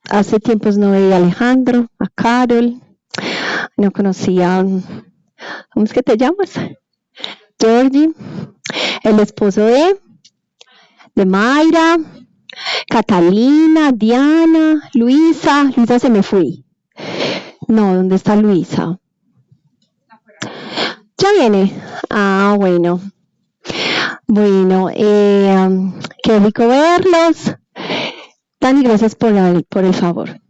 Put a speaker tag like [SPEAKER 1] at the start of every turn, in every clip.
[SPEAKER 1] Hace tiempos no veía a Alejandro, a Carol, no conocía, ¿cómo es que te llamas? Georgie, el esposo de Mayra, Catalina, Diana, Luisa. Luisa se me fue. No, ¿dónde está Luisa? Ya viene. Ah, bueno. Bueno, qué rico verlos. Dani, gracias por el favor.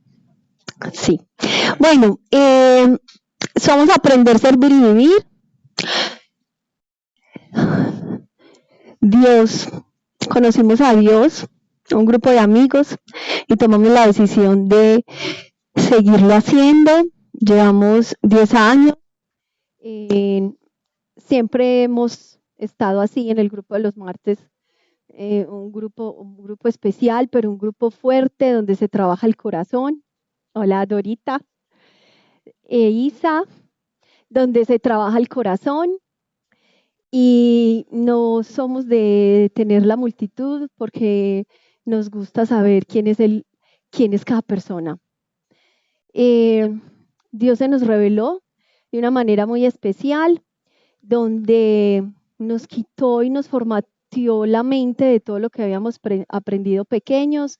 [SPEAKER 1] Sí. Bueno, somos Aprender, Servir y Vivir. Dios, conocimos a Dios, un grupo de amigos, y tomamos la decisión de seguirlo haciendo. Llevamos 10 años. Siempre hemos estado así en el grupo de los martes, un grupo especial, pero un grupo fuerte donde se trabaja el corazón. Hola Dorita, Isa, donde se trabaja el corazón y no somos de tener la multitud porque nos gusta saber quién es cada persona. Dios se nos reveló de una manera muy especial, donde nos quitó y nos formateó la mente de todo lo que habíamos aprendido pequeños,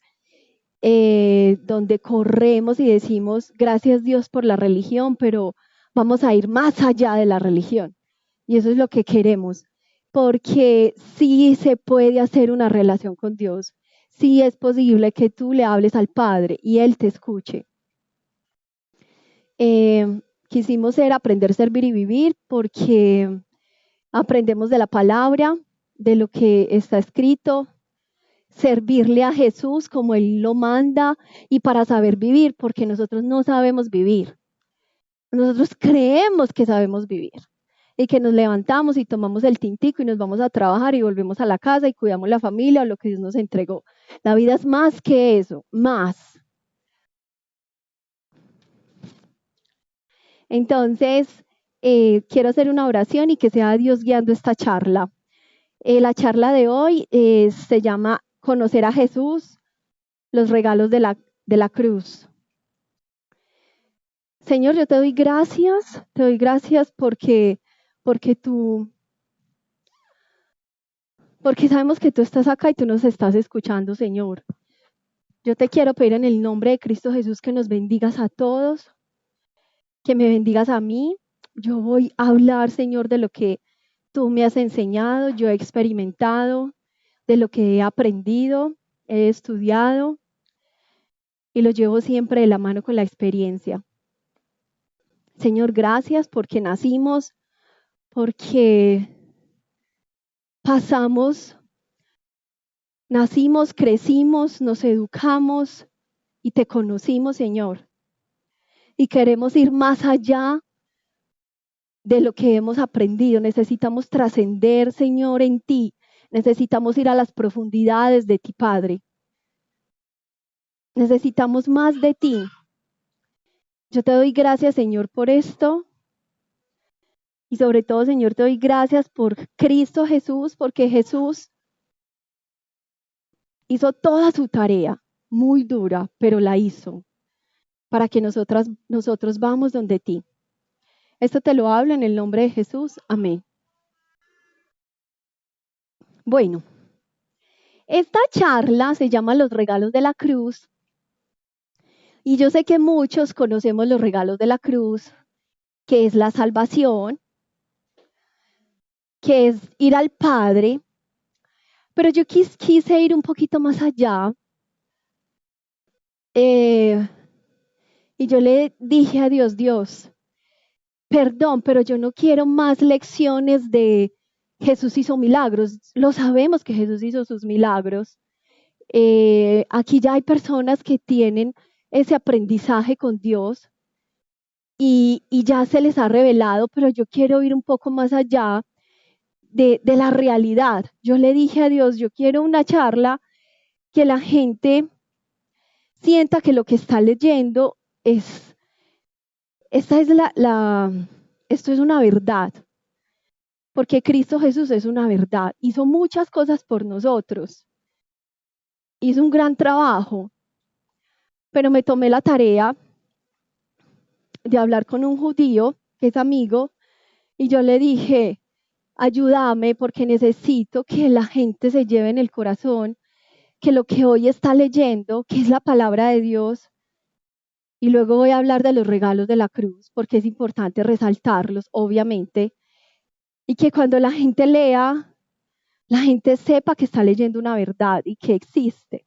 [SPEAKER 1] donde corremos y decimos, gracias Dios por la religión, pero vamos a ir más allá de la religión. Y eso es lo que queremos, porque sí se puede hacer una relación con Dios, sí es posible que tú le hables al Padre y Él te escuche. Quisimos aprender, servir y vivir porque aprendemos de la palabra, de lo que está escrito, servirle a Jesús como Él lo manda y para saber vivir, porque nosotros no sabemos vivir. Nosotros creemos que sabemos vivir y que nos levantamos y tomamos el tintico y nos vamos a trabajar y volvemos a la casa y cuidamos la familia o lo que Dios nos entregó. La vida es más que eso, más. Entonces, quiero hacer una oración y que sea Dios guiando esta charla. La charla de hoy se llama Conocer a Jesús, los regalos de la cruz. Señor, yo te doy gracias porque sabemos que tú estás acá y tú nos estás escuchando, Señor. Yo te quiero pedir en el nombre de Cristo Jesús que nos bendigas a todos, que me bendigas a mí. Yo voy a hablar, Señor, de lo que tú me has enseñado, yo he experimentado, de lo que he aprendido, he estudiado y lo llevo siempre de la mano con la experiencia. Señor, gracias porque nacimos, porque nacimos, crecimos, nos educamos y te conocimos, Señor. Y queremos ir más allá de lo que hemos aprendido. Necesitamos trascender, Señor, en ti. Necesitamos ir a las profundidades de ti, Padre. Necesitamos más de ti. Yo te doy gracias, Señor, por esto. Y sobre todo, Señor, te doy gracias por Cristo Jesús, porque Jesús hizo toda su tarea, muy dura, pero la hizo, para que nosotros vamos donde ti. Esto te lo hablo en el nombre de Jesús. Amén. Bueno, esta charla se llama Los regalos de la cruz. Y yo sé que muchos conocemos los regalos de la cruz, que es la salvación, que es ir al Padre. Pero yo quise ir un poquito más allá. Y yo le dije a Dios, perdón, pero yo no quiero más lecciones de Jesús hizo milagros. Lo sabemos que Jesús hizo sus milagros. Aquí ya hay personas que tienen ese aprendizaje con Dios y ya se les ha revelado, pero yo quiero ir un poco más allá de la realidad. Yo le dije a Dios, yo quiero una charla que la gente sienta que lo que está leyendo esto es una verdad, porque Cristo Jesús es una verdad, hizo muchas cosas por nosotros, hizo un gran trabajo, pero me tomé la tarea de hablar con un judío que es amigo y yo le dije, ayúdame porque necesito que la gente se lleve en el corazón que lo que hoy está leyendo, que es la palabra de Dios, y luego voy a hablar de los regalos de la cruz, porque es importante resaltarlos, obviamente, y que cuando la gente lea, la gente sepa que está leyendo una verdad y que existe.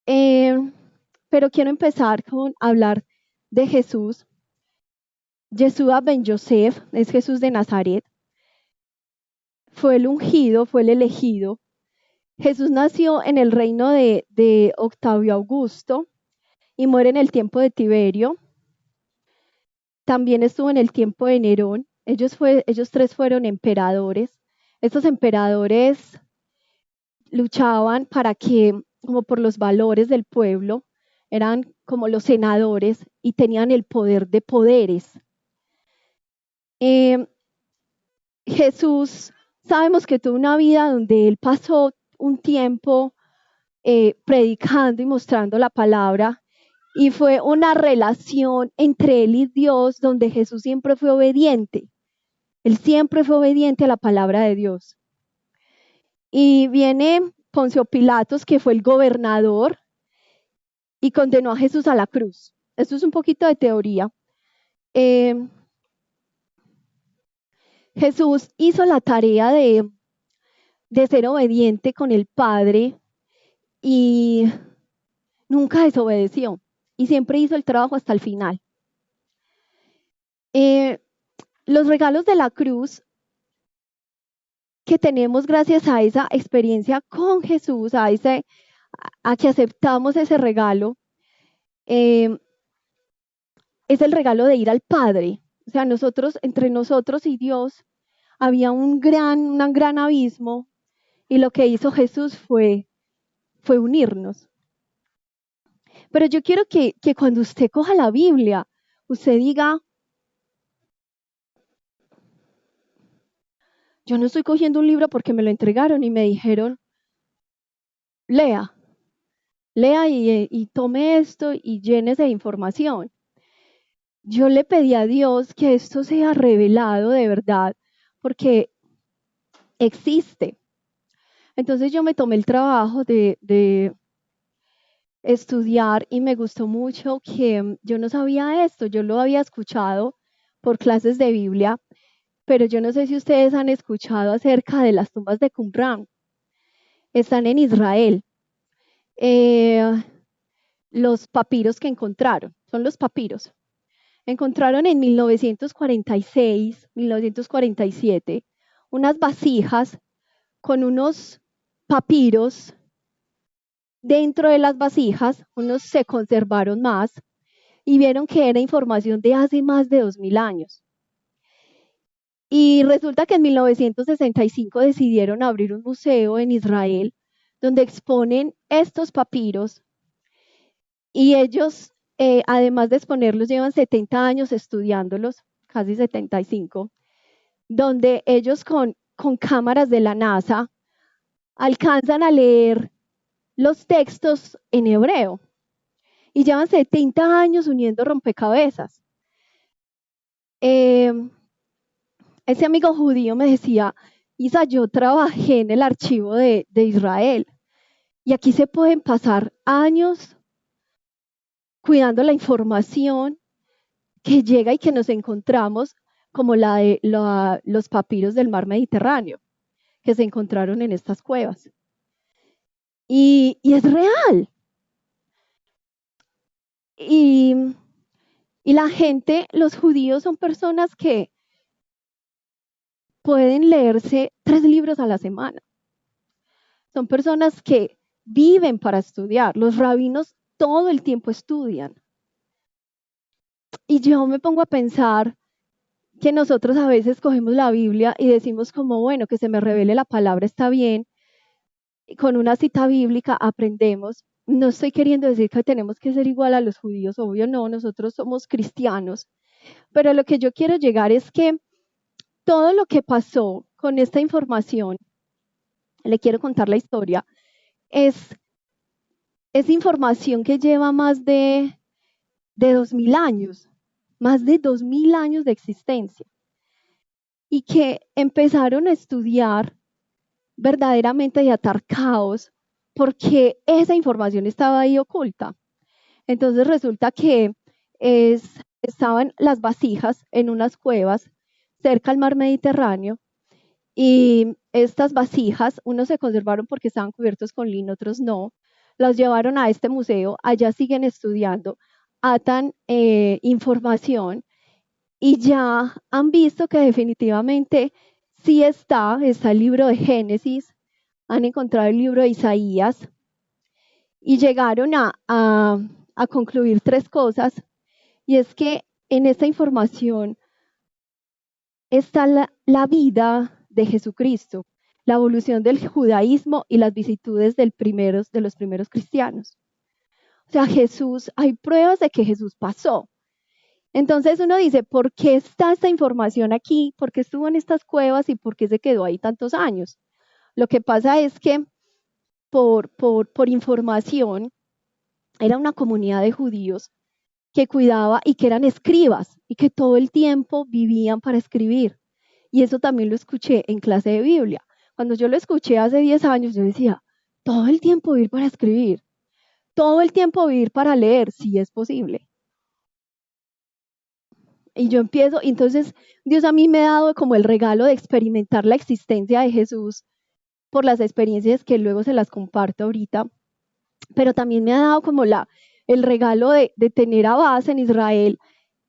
[SPEAKER 1] Pero quiero empezar con hablar de Jesús. Yeshua ben Yosef es Jesús de Nazaret. Fue el ungido, fue el elegido. Jesús nació en el reino de Octavio Augusto y muere en el tiempo de Tiberio. También estuvo en el tiempo de Nerón. Ellos tres fueron emperadores. Estos emperadores luchaban para que, como por los valores del pueblo, eran como los senadores y tenían el poder de poderes. Jesús, sabemos que tuvo una vida donde él pasó un tiempo predicando y mostrando la palabra, y fue una relación entre él y Dios donde Jesús siempre fue obediente. Él siempre fue obediente a la palabra de Dios. Y viene Poncio Pilatos, que fue el gobernador, y condenó a Jesús a la cruz. Esto es un poquito de teoría. Jesús hizo la tarea de ser obediente con el Padre y nunca desobedeció. Y siempre hizo el trabajo hasta el final. Los regalos de la cruz que tenemos gracias a esa experiencia con Jesús, a que aceptamos ese regalo, es el regalo de ir al Padre. O sea, entre nosotros y Dios, había un gran abismo, y lo que hizo Jesús fue unirnos. Pero yo quiero que cuando usted coja la Biblia, usted diga, yo no estoy cogiendo un libro porque me lo entregaron y me dijeron, lea y tome esto y llénese de información. Yo le pedí a Dios que esto sea revelado de verdad, porque existe. Entonces yo me tomé el trabajo de estudiar y me gustó mucho que yo no sabía esto, yo lo había escuchado por clases de Biblia, pero yo no sé si ustedes han escuchado acerca de las tumbas de Qumran. Están en Israel. Los papiros que encontraron, son los papiros. Encontraron en 1946, 1947, unas vasijas con unos papiros dentro de las vasijas, unos se conservaron más y vieron que era información de hace más de 2000 años. Y resulta que en 1965 decidieron abrir un museo en Israel donde exponen estos papiros, y ellos, además de exponerlos, llevan 70 años estudiándolos, casi 75, donde ellos con cámaras de la NASA alcanzan a leer los textos en hebreo y llevan 70 años uniendo rompecabezas. Ese amigo judío me decía, Isa, yo trabajé en el archivo de Israel y aquí se pueden pasar años cuidando la información que llega y que nos encontramos, como la de los papiros del mar Mediterráneo que se encontraron en estas cuevas. Y es real. Y la gente, los judíos son personas que pueden leerse 3 libros a la semana. Son personas que viven para estudiar. Los rabinos todo el tiempo estudian. Y yo me pongo a pensar que nosotros a veces cogemos la Biblia y decimos como, bueno, que se me revele la palabra está bien. Con una cita bíblica aprendemos. No estoy queriendo decir que tenemos que ser igual a los judíos, obvio no, nosotros somos cristianos. Pero lo que yo quiero llegar es que todo lo que pasó con esta información, le quiero contar la historia, es es información que lleva más de 2000 años, más de 2000 años de existencia, y que empezaron a estudiar verdaderamente y atar caos porque esa información estaba ahí oculta. Entonces resulta que estaban las vasijas en unas cuevas cerca al mar Mediterráneo, y estas vasijas, unos se conservaron porque estaban cubiertos con lino, otros no, los llevaron a este museo, allá siguen estudiando, atan información y ya han visto que definitivamente sí está el libro de Génesis, han encontrado el libro de Isaías y llegaron a concluir tres cosas, y es que en esta información está la vida de Jesucristo, la evolución del judaísmo y las vicisitudes de los primeros cristianos. O sea, Jesús, hay pruebas de que Jesús pasó. Entonces uno dice, ¿por qué está esta información aquí? ¿Por qué estuvo en estas cuevas y por qué se quedó ahí tantos años? Lo que pasa es que por información era una comunidad de judíos que cuidaba y que eran escribas y que todo el tiempo vivían para escribir. Y eso también lo escuché en clase de Biblia. Cuando yo lo escuché hace 10 años, yo decía, todo el tiempo vivir para escribir, todo el tiempo vivir para leer, si es posible. Y yo empiezo, entonces Dios a mí me ha dado como el regalo de experimentar la existencia de Jesús por las experiencias que luego se las comparto ahorita, pero también me ha dado como el regalo de tener a base en Israel,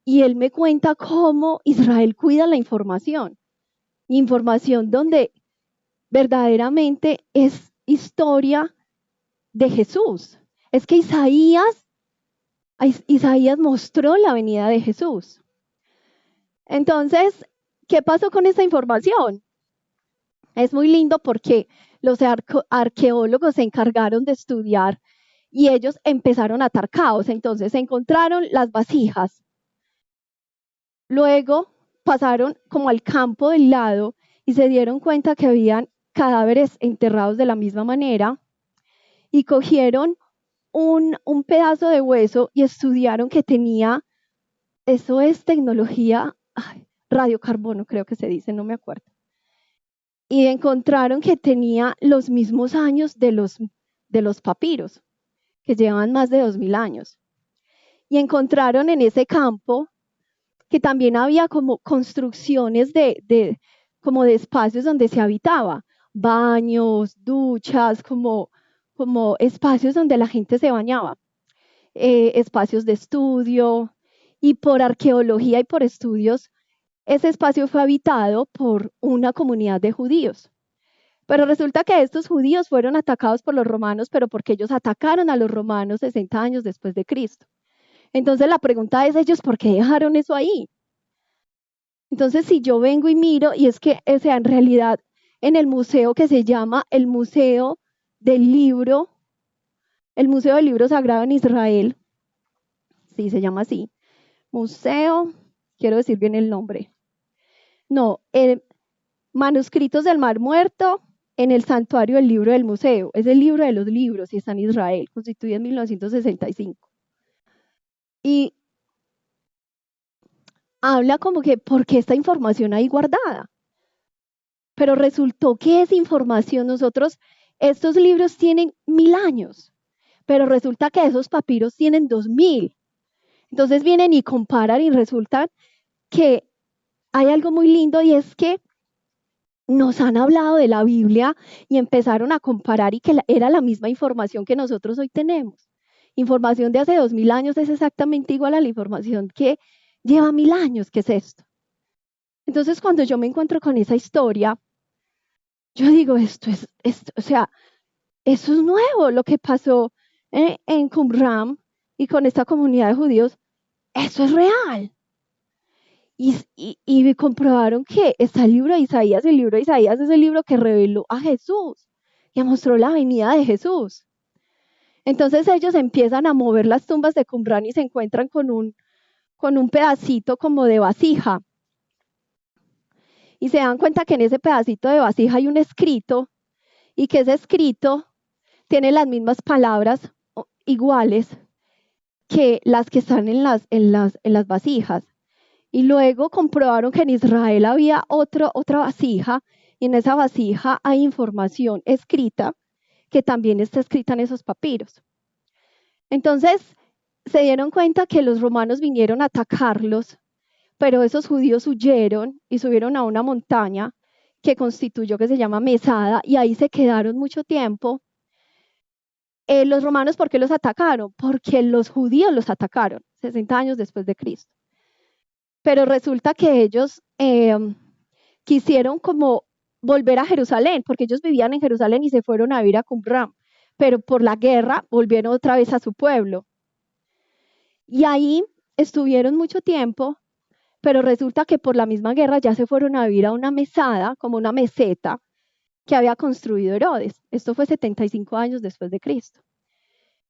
[SPEAKER 1] y él me cuenta cómo Israel cuida la información donde verdaderamente es historia de Jesús. Es que Isaías mostró la venida de Jesús. Entonces, ¿qué pasó con esta información? Es muy lindo porque los arqueólogos se encargaron de estudiar y ellos empezaron a atar caos. Entonces, encontraron las vasijas. Luego pasaron como al campo del lado y se dieron cuenta que habían cadáveres enterrados de la misma manera, y cogieron un pedazo de hueso y estudiaron que tenía, eso es tecnología, radiocarbono creo que se dice, no me acuerdo. Y encontraron que tenía los mismos años de los papiros, que llevan más de 2000 años. Y encontraron en ese campo que también había como construcciones como de espacios donde se habitaba, baños, duchas, como espacios donde la gente se bañaba, espacios de estudio, y por arqueología y por estudios, ese espacio fue habitado por una comunidad de judíos. Pero resulta que estos judíos fueron atacados por los romanos, pero porque ellos atacaron a los romanos 60 años después de Cristo. Entonces la pregunta es, ¿ellos por qué dejaron eso ahí? Entonces, si yo vengo y miro, y es que, o sea, en realidad, en el museo que se llama el Museo del Libro Sagrado en Israel, sí, se llama así, Museo, quiero decir bien el nombre, no, Manuscritos del Mar Muerto en el Santuario del Libro del Museo, es el libro de los libros y está en Israel, constituido en 1965. Y habla como que, ¿por qué esta información ahí guardada? Pero resultó que esa información, estos libros tienen 1000 años, pero resulta que esos papiros tienen 2000. Entonces vienen y comparan y resulta que hay algo muy lindo, y es que nos han hablado de la Biblia y empezaron a comparar, y que era la misma información que nosotros hoy tenemos. Información de hace 2000 años es exactamente igual a la información que lleva 1000 años, ¿qué es esto? Entonces cuando yo me encuentro con esa historia, yo digo, o sea, eso es nuevo, lo que pasó en Qumran y con esta comunidad de judíos, eso es real. Y comprobaron que está el libro de Isaías es el libro que reveló a Jesús, que mostró la venida de Jesús. Entonces ellos empiezan a mover las tumbas de Qumran y se encuentran con un pedacito como de vasija. Y se dan cuenta que en ese pedacito de vasija hay un escrito, y que ese escrito tiene las mismas palabras iguales que las que están en las vasijas. Y luego comprobaron que en Israel había otra vasija, y en esa vasija hay información escrita que también está escrita en esos papiros. Entonces se dieron cuenta que los romanos vinieron a atacarlos, pero esos judíos huyeron y subieron a una montaña que constituyó, que se llama Mesada, y ahí se quedaron mucho tiempo. Los romanos, ¿por qué los atacaron? Porque los judíos los atacaron 60 años después de Cristo. Pero resulta que ellos quisieron como volver a Jerusalén, porque ellos vivían en Jerusalén y se fueron a vivir a Qumran, pero por la guerra volvieron otra vez a su pueblo. Y ahí estuvieron mucho tiempo, pero resulta que por la misma guerra ya se fueron a vivir a una mesada, como una meseta, que había construido Herodes. Esto fue 75 años después de Cristo.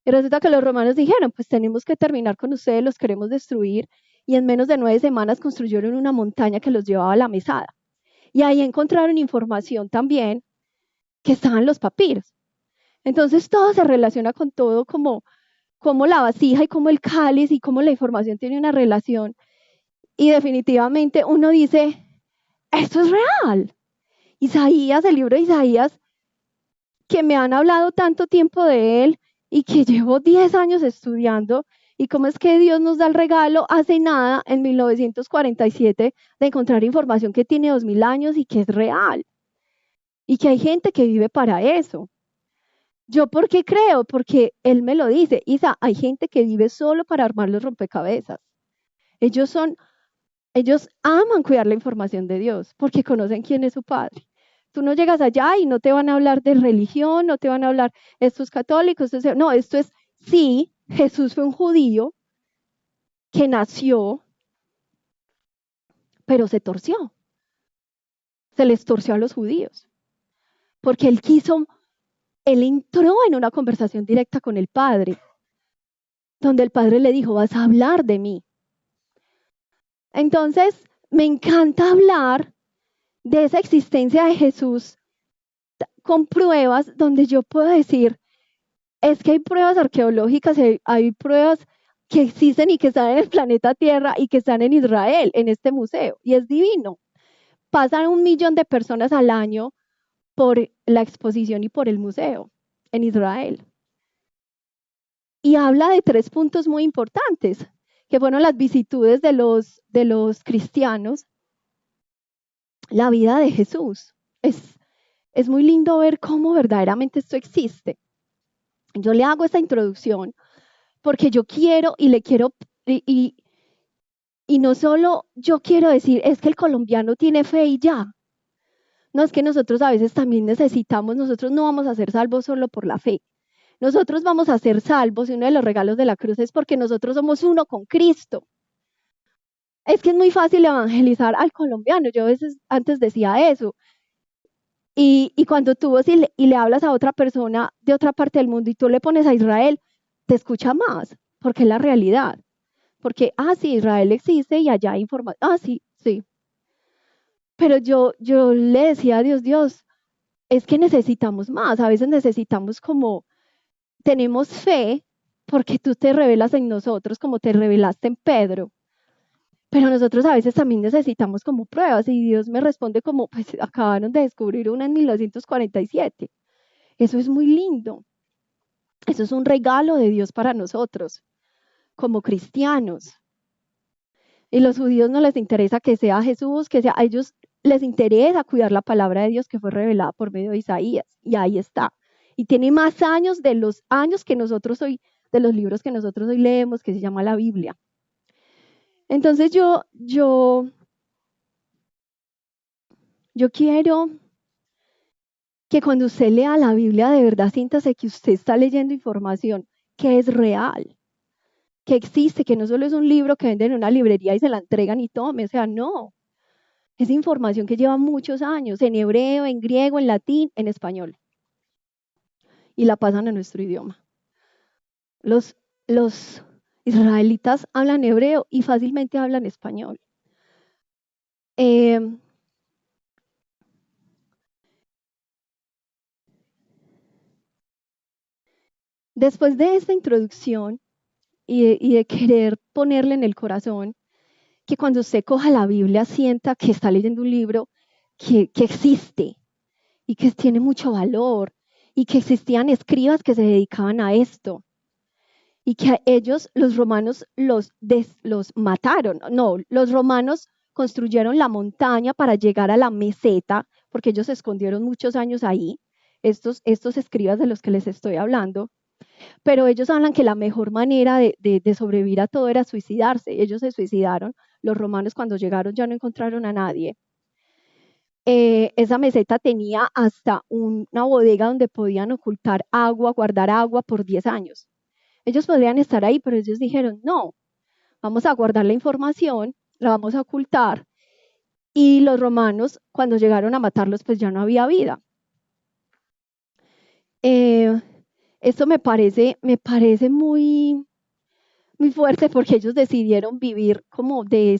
[SPEAKER 1] Y resulta que los romanos dijeron, pues tenemos que terminar con ustedes, los queremos destruir, y en menos de 9 semanas construyeron una montaña que los llevaba a la mesada. Y ahí encontraron información también que estaban los papiros. Entonces todo se relaciona con todo, como la vasija y como el cáliz y como la información tiene una relación. Y definitivamente uno dice, esto es real. Isaías, el libro de Isaías, que me han hablado tanto tiempo de él y que llevo 10 años estudiando, y cómo es que Dios nos da el regalo hace nada, en 1947, de encontrar información que tiene 2000 años y que es real. Y que hay gente que vive para eso. ¿Yo por qué creo? Porque él me lo dice, Isa, hay gente que vive solo para armar los rompecabezas. Ellos aman cuidar la información de Dios porque conocen quién es su Padre. Tú no llegas allá y no te van a hablar de religión, no te van a hablar, estos católicos, no, esto es, sí, Jesús fue un judío que nació, pero se torció. Se les torció a los judíos. Porque él entró en una conversación directa con el Padre, donde el Padre le dijo, vas a hablar de mí. Entonces, me encanta hablar de esa existencia de Jesús con pruebas donde yo puedo decir, es que hay pruebas arqueológicas, hay pruebas que existen y que están en el planeta Tierra y que están en Israel, en este museo, y es divino. Pasan 1 millón de personas al año por la exposición y por el museo en Israel. Y habla de 3 puntos muy importantes, que fueron las vicisitudes de los cristianos, la vida de Jesús. Es muy lindo ver cómo verdaderamente esto existe. Yo le hago esta introducción porque yo quiero y le quiero, y no solo yo quiero decir, es que el colombiano tiene fe y ya. No, es que nosotros a veces también necesitamos, nosotros no vamos a ser salvos solo por la fe. Nosotros vamos a ser salvos, y uno de los regalos de la cruz es porque nosotros somos uno con Cristo. Es que es muy fácil evangelizar al colombiano. Yo a veces antes decía eso. Y cuando tú vas y le hablas a otra persona de otra parte del mundo y tú le pones a Israel, te escucha más, porque es la realidad. Porque, sí, Israel existe y allá hay información. Sí, sí. Pero yo le decía a Dios, es que necesitamos más. A veces necesitamos como, tenemos fe porque tú te revelas en nosotros como te revelaste en Pedro. Pero nosotros a veces también necesitamos como pruebas, y Dios me responde como, pues acabaron de descubrir una en 1947. Eso es muy lindo. Eso es un regalo de Dios para nosotros, como cristianos. Y los judíos no les interesa que sea Jesús, a ellos les interesa cuidar la palabra de Dios que fue revelada por medio de Isaías. Y ahí está. Y tiene más años de los años que nosotros hoy, de los libros que nosotros hoy leemos, que se llama la Biblia. Entonces yo quiero que cuando usted lea la Biblia, de verdad siéntase que usted está leyendo información que es real, que existe, que no solo es un libro que venden en una librería y se la entregan y tome, o sea, no. Es información que lleva muchos años, en hebreo, en griego, en latín, en español. Y la pasan a nuestro idioma. Los israelitas hablan hebreo y fácilmente hablan español. Después de esta introducción y de querer ponerle en el corazón que cuando usted coja la Biblia sienta que está leyendo un libro que existe y que tiene mucho valor y que existían escribas que se dedicaban a esto y que a ellos los romanos los mataron. No, los romanos construyeron la montaña para llegar a la meseta porque ellos se escondieron muchos años ahí, estos escribas de los que les estoy hablando. Pero ellos hablan que la mejor manera de sobrevivir a todo era suicidarse. Ellos se suicidaron. Los romanos cuando llegaron ya no encontraron a nadie. Esa meseta tenía hasta una bodega donde podían ocultar agua, guardar agua por 10 años. Ellos podrían estar ahí, pero ellos dijeron, no, vamos a guardar la información, la vamos a ocultar. Y los romanos, cuando llegaron a matarlos, pues ya no había vida. Esto me parece muy, muy fuerte porque ellos decidieron vivir como de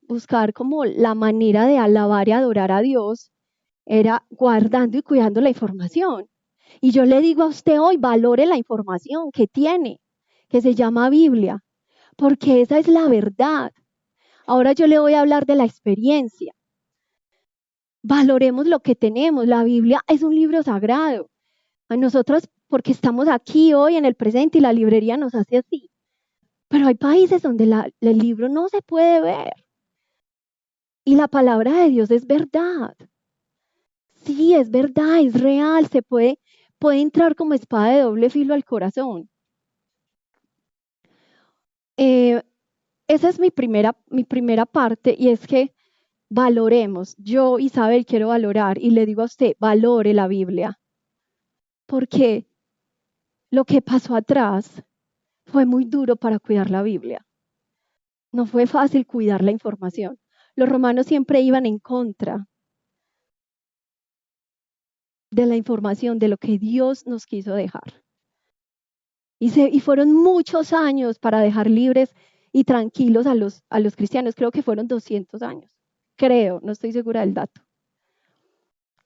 [SPEAKER 1] buscar como la manera de alabar y adorar a Dios, era guardando y cuidando la información. Y yo le digo a usted hoy, valore la información que tiene, que se llama Biblia, porque esa es la verdad. Ahora yo le voy a hablar de la experiencia. Valoremos lo que tenemos. La Biblia es un libro sagrado. A nosotros, porque estamos aquí hoy en el presente y la librería nos hace así. Pero hay países donde el libro no se puede ver. Y la palabra de Dios es verdad. Sí, es verdad, es real, puede entrar como espada de doble filo al corazón. Esa es mi primera parte, y es que valoremos. Yo, Isabel, quiero valorar, y le digo a usted, valore la Biblia. Porque lo que pasó atrás fue muy duro para cuidar la Biblia. No fue fácil cuidar la información. Los romanos siempre iban en contra de la información, de lo que Dios nos quiso dejar. Y fueron muchos años para dejar libres y tranquilos a los cristianos. Creo que fueron 200 años. Creo, no estoy segura del dato.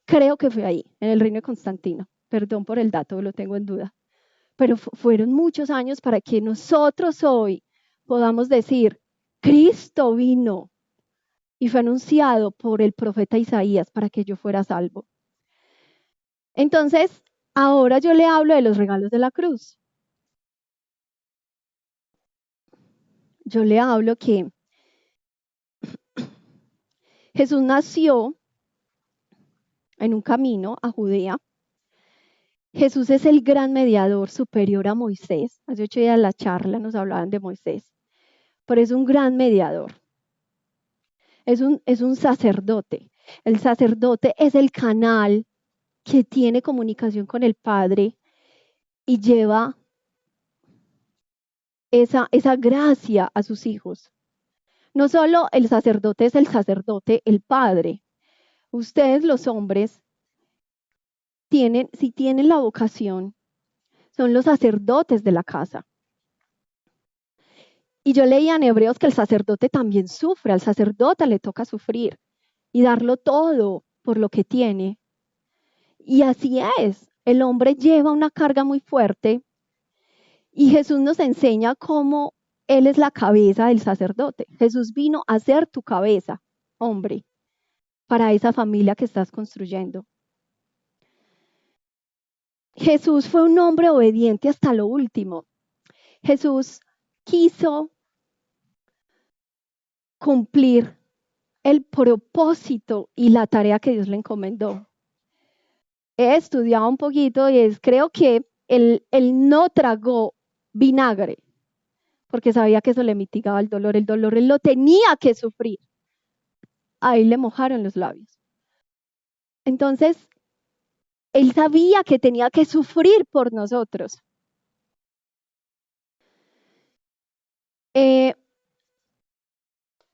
[SPEAKER 1] Creo que fue ahí, en el reino de Constantino. Perdón por el dato, lo tengo en duda. Pero fueron muchos años para que nosotros hoy podamos decir, Cristo vino y fue anunciado por el profeta Isaías para que yo fuera salvo. Entonces, ahora yo le hablo de los regalos de la cruz. Yo le hablo que Jesús nació en un camino a Judea. Jesús es el gran mediador superior a Moisés. Hace 8 días en la charla nos hablaban de Moisés, pero es un gran mediador. Es un sacerdote. El sacerdote es el canal que tiene comunicación con el Padre y lleva esa gracia a sus hijos. No solo el sacerdote es el sacerdote, el Padre. Ustedes los hombres si tienen la vocación, son los sacerdotes de la casa. Y yo leía en Hebreos que el sacerdote también sufre, al sacerdote le toca sufrir y darlo todo por lo que tiene. Y así es, el hombre lleva una carga muy fuerte y Jesús nos enseña cómo Él es la cabeza del sacerdote. Jesús vino a ser tu cabeza, hombre, para esa familia que estás construyendo. Jesús fue un hombre obediente hasta lo último. Jesús quiso cumplir el propósito y la tarea que Dios le encomendó. He estudiado un poquito y creo que él no tragó vinagre porque sabía que eso le mitigaba el dolor. El dolor él lo tenía que sufrir. Ahí le mojaron los labios. Entonces, él sabía que tenía que sufrir por nosotros.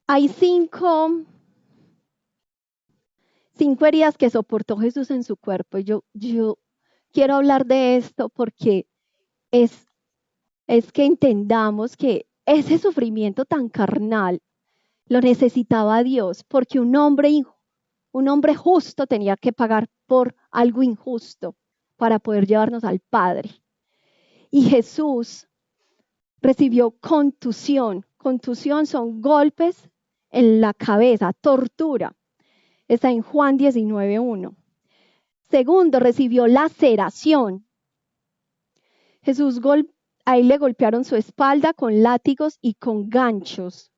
[SPEAKER 1] Hay cinco heridas que soportó Jesús en su cuerpo. Yo quiero hablar de esto porque es que entendamos que ese sufrimiento tan carnal lo necesitaba Dios, porque un hombre justo tenía que pagar por algo injusto para poder llevarnos al Padre. Y Jesús recibió contusión. Contusión son golpes en la cabeza, tortura. Está en Juan 19:1. Segundo, recibió laceración. Jesús ahí le golpearon su espalda con látigos y con ganchos.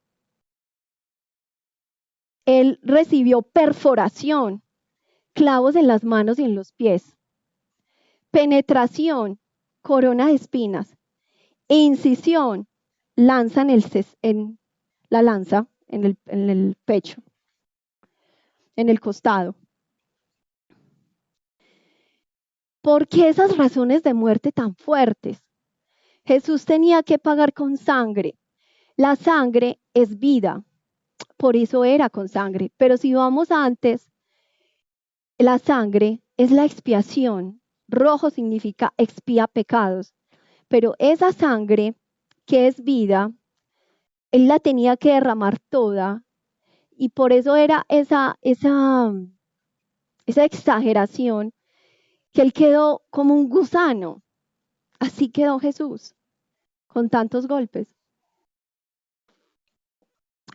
[SPEAKER 1] Él recibió perforación, clavos en las manos y en los pies. Penetración, corona de espinas. Incisión, lanza en la lanza, en el pecho, en el costado. ¿Por qué esas razones de muerte tan fuertes? Jesús tenía que pagar con sangre. La sangre es vida, por eso era con sangre. Pero si vamos antes, la sangre es la expiación. Rojo significa expía pecados. Pero esa sangre, que es vida, él la tenía que derramar toda. Y por eso era esa exageración, que él quedó como un gusano. Así quedó Jesús, con tantos golpes.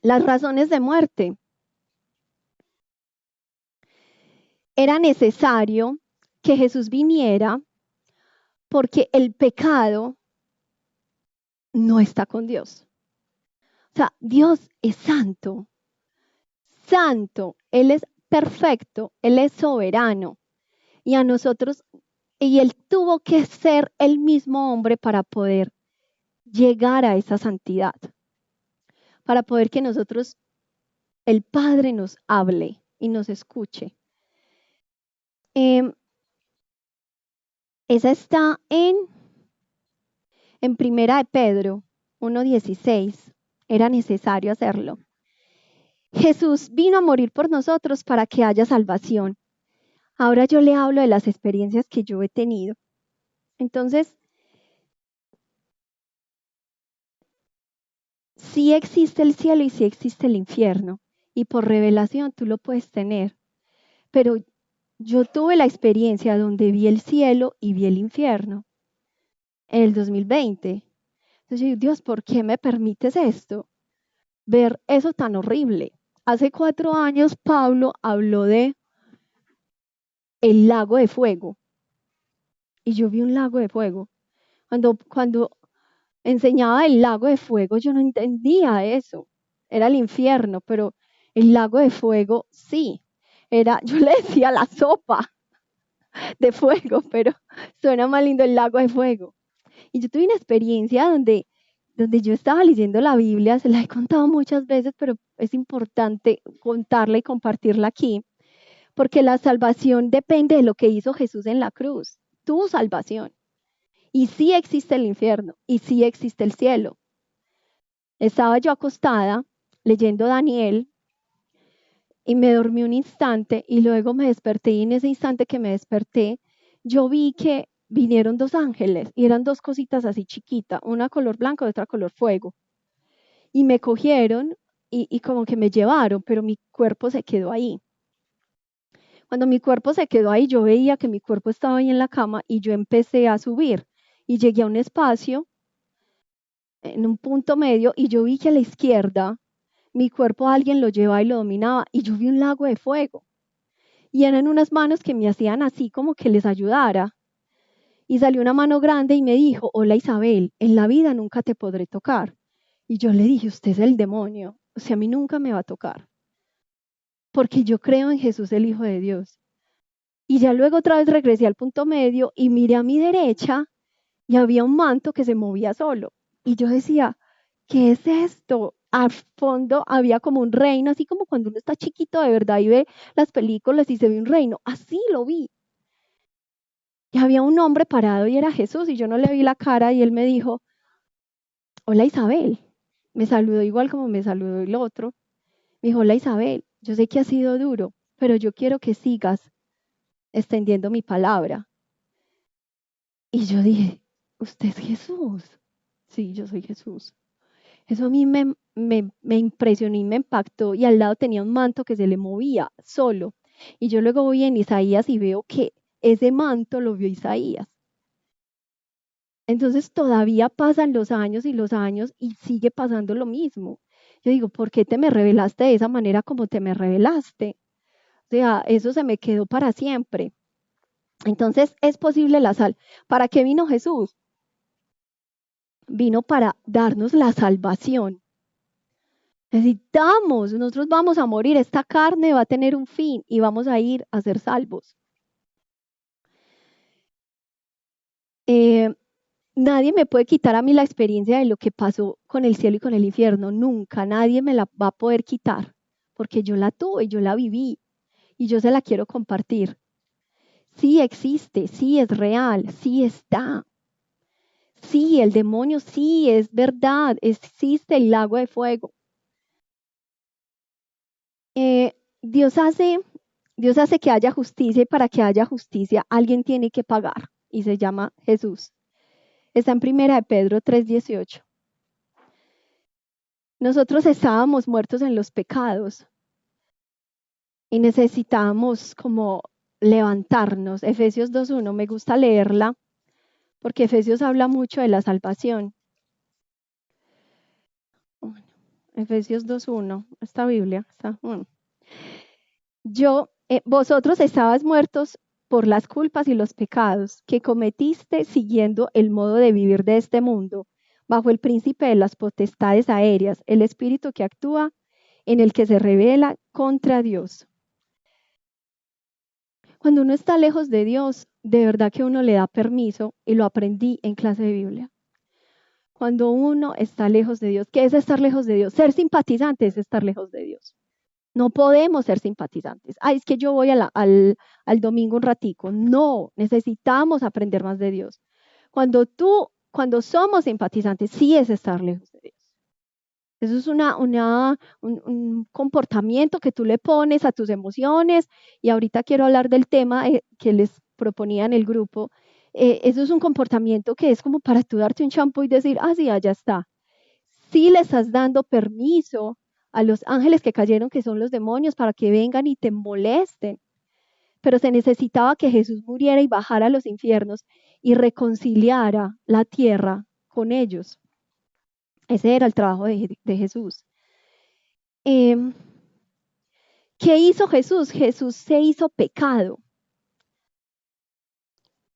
[SPEAKER 1] Las razones de muerte. Era necesario que Jesús viniera porque el pecado no está con Dios. O sea, Dios es santo, santo, Él es perfecto, Él es soberano. Y a nosotros, y Él tuvo que ser el mismo hombre para poder llegar a esa santidad, para poder que nosotros, el Padre nos hable y nos escuche. Esa está en Primera de Pedro 1:16. Era necesario hacerlo. Jesús vino a morir por nosotros para que haya salvación. Ahora yo le hablo de las experiencias que yo he tenido. Entonces, sí existe el cielo y sí existe el infierno. Y por revelación tú lo puedes tener. Pero yo tuve la experiencia donde vi el cielo y vi el infierno en el 2020. Entonces yo digo, Dios, ¿por qué me permites esto? Ver eso tan horrible. Hace 4 años Pablo habló de el lago de fuego. Y yo vi un lago de fuego. Cuando enseñaba el lago de fuego, yo no entendía eso. Era el infierno, pero el lago de fuego sí. Yo le decía la sopa de fuego, pero suena más lindo el lago de fuego. Y yo tuve una experiencia donde yo estaba leyendo la Biblia, se la he contado muchas veces, pero es importante contarla y compartirla aquí, porque la salvación depende de lo que hizo Jesús en la cruz, tu salvación. Y sí existe el infierno, y sí existe el cielo. Estaba yo acostada leyendo Daniel, y me dormí un instante, y luego me desperté, y en ese instante que me desperté, yo vi que vinieron 2 ángeles, y eran 2 cositas así chiquitas, una color blanco y otra color fuego. Y me cogieron, y como que me llevaron, pero mi cuerpo se quedó ahí. Cuando mi cuerpo se quedó ahí, yo veía que mi cuerpo estaba ahí en la cama, y yo empecé a subir, y llegué a un espacio, en un punto medio, y yo vi que a la izquierda, mi cuerpo alguien lo llevaba y lo dominaba, y yo vi un lago de fuego. Y eran unas manos que me hacían así como que les ayudara. Y salió una mano grande y me dijo, hola Isabel, en la vida nunca te podré tocar. Y yo le dije, usted es el demonio, o sea, a mí nunca me va a tocar. Porque yo creo en Jesús, el Hijo de Dios. Y ya luego otra vez regresé al punto medio y miré a mi derecha y había un manto que se movía solo. Y yo decía, ¿qué es esto? Al fondo había como un reino, así como cuando uno está chiquito de verdad y ve las películas y se ve un reino. Así lo vi. Y había un hombre parado y era Jesús y yo no le vi la cara y él me dijo, hola Isabel. Me saludó igual como me saludó el otro. Me dijo, hola Isabel, yo sé que ha sido duro, pero yo quiero que sigas extendiendo mi palabra. Y yo dije, ¿usted es Jesús? Sí, yo soy Jesús. Eso a mí me impresionó y me impactó y al lado tenía un manto que se le movía solo. Y yo luego voy en Isaías y veo que ese manto lo vio Isaías. Entonces todavía pasan los años y los años y sigue pasando lo mismo. Yo digo, ¿por qué te me revelaste de esa manera como te me revelaste? O sea, eso se me quedó para siempre. Entonces, ¿es posible la sal? ¿Para qué vino Jesús? Vino para darnos la salvación. Necesitamos, nosotros vamos a morir, esta carne va a tener un fin y vamos a ir a ser salvos. Nadie me puede quitar a mí la experiencia de lo que pasó con el cielo y con el infierno, nunca, nadie me la va a poder quitar, porque yo la tuve, yo la viví y yo se la quiero compartir. Sí existe, sí es real, sí está. Sí, el demonio sí es verdad, existe el lago de fuego. Eh, Dios hace, Dios hace que haya justicia y para que haya justicia alguien tiene que pagar y se llama Jesús. Está en Primera de Pedro 3:18. Nosotros estábamos muertos en los pecados y necesitábamos como levantarnos. Efesios 2:1, me gusta leerla porque Efesios habla mucho de la salvación. Bueno, Efesios 2:1, esta Biblia está. Vosotros estabais muertos por las culpas y los pecados que cometiste siguiendo el modo de vivir de este mundo, bajo el príncipe de las potestades aéreas, el espíritu que actúa en el que se revela contra Dios. Cuando uno está lejos de Dios, de verdad que uno le da permiso, y lo aprendí en clase de Biblia. Cuando uno está lejos de Dios, ¿qué es estar lejos de Dios? Ser simpatizante es estar lejos de Dios. No podemos ser simpatizantes. Ay, es que yo voy al domingo un ratico. No, necesitamos aprender más de Dios. Cuando somos simpatizantes, sí es estar lejos de Dios. Eso es un comportamiento que tú le pones a tus emociones. Y ahorita quiero hablar del tema que les proponía en el grupo. Eso es un comportamiento que es como para tú darte un champú y decir, sí, allá está. Sí le estás dando permiso a los ángeles que cayeron, que son los demonios, para que vengan y te molesten. Pero se necesitaba que Jesús muriera y bajara a los infiernos y reconciliara la tierra con ellos. Ese era el trabajo de Jesús. ¿Qué hizo Jesús? Jesús se hizo pecado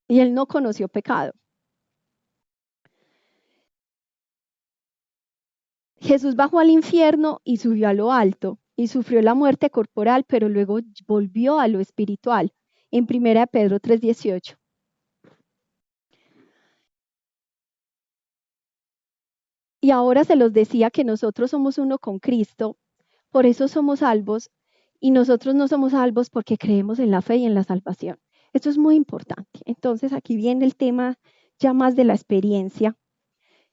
[SPEAKER 1] y él no conoció pecado. Jesús bajó al infierno y subió a lo alto y sufrió la muerte corporal, pero luego volvió a lo espiritual. En 1 Pedro 3:18. Y ahora se los decía que nosotros somos uno con Cristo, por eso somos salvos, y nosotros no somos salvos porque creemos en la fe y en la salvación. Esto es muy importante. Entonces aquí viene el tema ya más de la experiencia.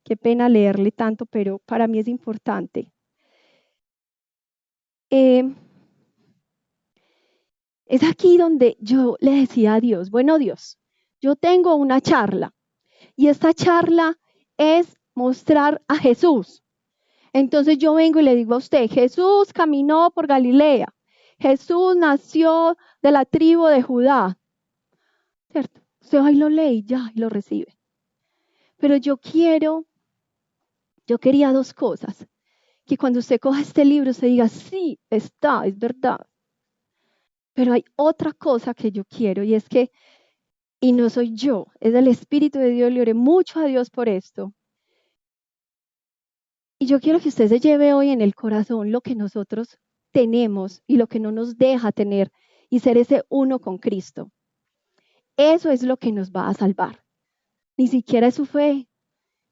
[SPEAKER 1] Qué pena leerle tanto, pero para mí es importante. Es aquí donde yo le decía a Dios, bueno Dios, yo tengo una charla y esta charla es mostrar a Jesús. Entonces yo vengo y le digo a usted, Jesús caminó por Galilea, Jesús nació de la tribu de Judá, ¿cierto? Usted va y lo lee y ya, y lo recibe. Pero yo quería dos cosas, que cuando usted coja este libro, usted diga, sí, está, es verdad. Pero hay otra cosa que yo quiero y es que, y no soy yo, es el Espíritu de Dios, le oré mucho a Dios por esto. Y yo quiero que usted se lleve hoy en el corazón lo que nosotros tenemos y lo que no nos deja tener y ser ese uno con Cristo. Eso es lo que nos va a salvar. Ni siquiera es su fe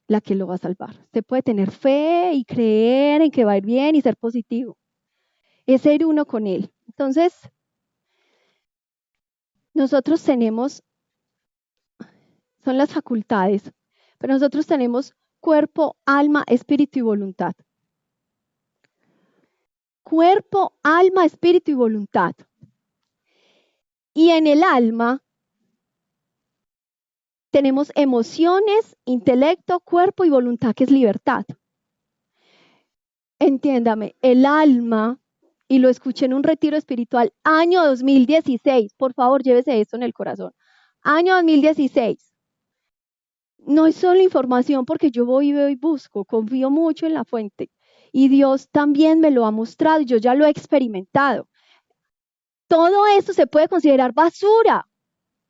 [SPEAKER 1] la que lo va a salvar. Usted puede tener fe y creer en que va a ir bien y ser positivo. Es ser uno con Él. Entonces, nosotros tenemos, son las facultades, pero nosotros tenemos cuerpo, alma, espíritu y voluntad. Cuerpo, alma, espíritu y voluntad. Y en el alma tenemos emociones, intelecto, cuerpo y voluntad, que es libertad. Entiéndame, el alma, y lo escuché en un retiro espiritual, año 2016, por favor, llévese esto en el corazón. Año 2016. No es solo información porque yo voy y veo y busco, confío mucho en la fuente. Y Dios también me lo ha mostrado, yo ya lo he experimentado. Todo esto se puede considerar basura,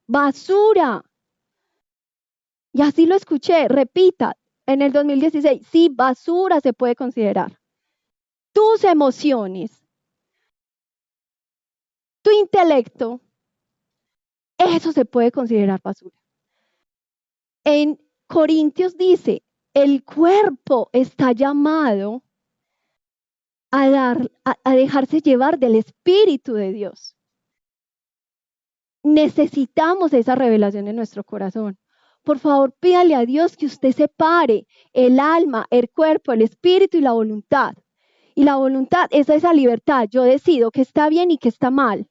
[SPEAKER 1] basura. Y así lo escuché, repita, en el 2016, sí, basura se puede considerar. Tus emociones, tu intelecto, eso se puede considerar basura. En Corintios dice, el cuerpo está llamado a dejarse llevar del Espíritu de Dios. Necesitamos esa revelación en nuestro corazón. Por favor, pídale a Dios que usted separe el alma, el cuerpo, el espíritu y la voluntad. Y la voluntad es esa libertad. Yo decido que está bien y que está mal.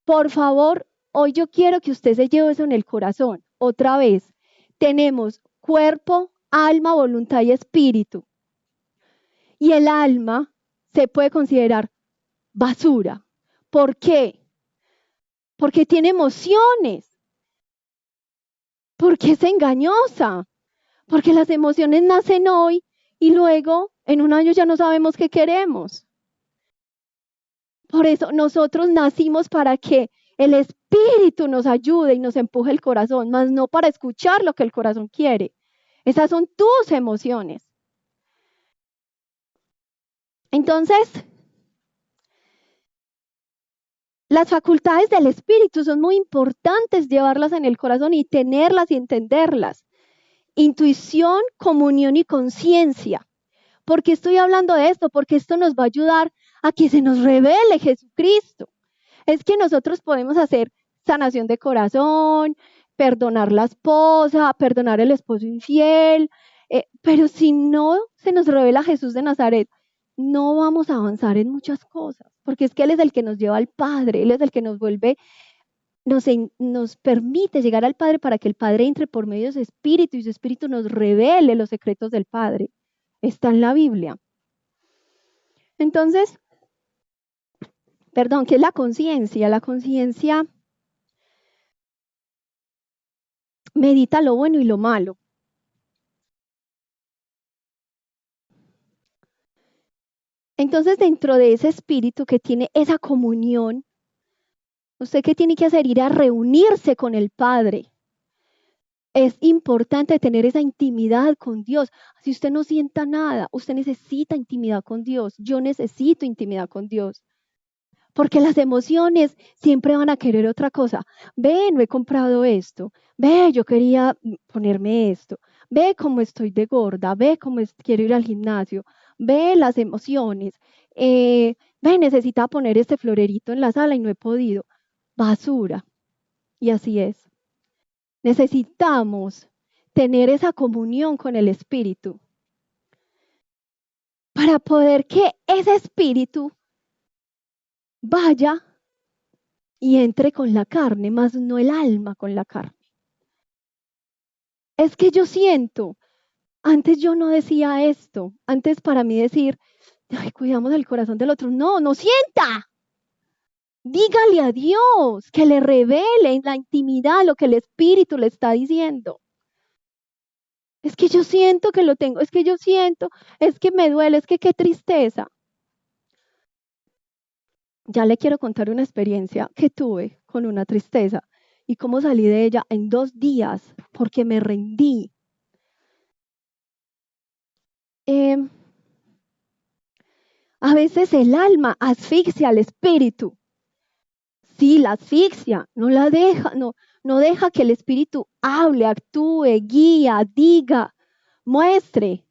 [SPEAKER 1] Por favor, hoy yo quiero que usted se lleve eso en el corazón. Otra vez, tenemos cuerpo, alma, voluntad y espíritu. Y el alma se puede considerar basura. ¿Por qué? Porque tiene emociones. Porque es engañosa. Porque las emociones nacen hoy y luego en un año ya no sabemos qué queremos. Por eso nosotros nacimos para que el Espíritu nos ayude y nos empuje el corazón, más no para escuchar lo que el corazón quiere. Esas son tus emociones. Entonces, las facultades del Espíritu son muy importantes llevarlas en el corazón y tenerlas y entenderlas. Intuición, comunión y conciencia. ¿Por qué estoy hablando de esto? Porque esto nos va a ayudar a que se nos revele Jesucristo. Es que nosotros podemos hacer sanación de corazón, perdonar la esposa, perdonar el esposo infiel, pero si no se nos revela Jesús de Nazaret, no vamos a avanzar en muchas cosas, porque es que Él es el que nos lleva al Padre, Él es el que nos vuelve, nos permite llegar al Padre para que el Padre entre por medio de su Espíritu y su Espíritu nos revele los secretos del Padre. Está en la Biblia. Entonces, ¿qué es la conciencia? La conciencia medita lo bueno y lo malo. Entonces, dentro de ese espíritu que tiene esa comunión, ¿usted qué tiene que hacer? Ir a reunirse con el Padre. Es importante tener esa intimidad con Dios. Si usted no sienta nada, usted necesita intimidad con Dios. Yo necesito intimidad con Dios. Porque las emociones siempre van a querer otra cosa. Ve, no he comprado esto. Ve, yo quería ponerme esto. Ve cómo estoy de gorda. Ve cómo quiero ir al gimnasio. Ve las emociones. Ve, necesitaba poner este florerito en la sala y no he podido. Basura. Y así es. Necesitamos tener esa comunión con el Espíritu para poder que ese Espíritu vaya y entre con la carne, más no el alma con la carne. Es que yo siento, antes yo no decía esto, antes para mí decir, ay, cuidamos el corazón del otro, no sienta. Dígale a Dios que le revele en la intimidad lo que el Espíritu le está diciendo. Es que yo siento que lo tengo, es que yo siento, es que me duele, es que qué tristeza. Ya le quiero contar una experiencia que tuve con una tristeza y cómo salí de ella en 2 días porque me rendí. A veces el alma asfixia al espíritu. Sí, la asfixia, no la deja, no deja que el espíritu hable, actúe, guía, diga, muestre.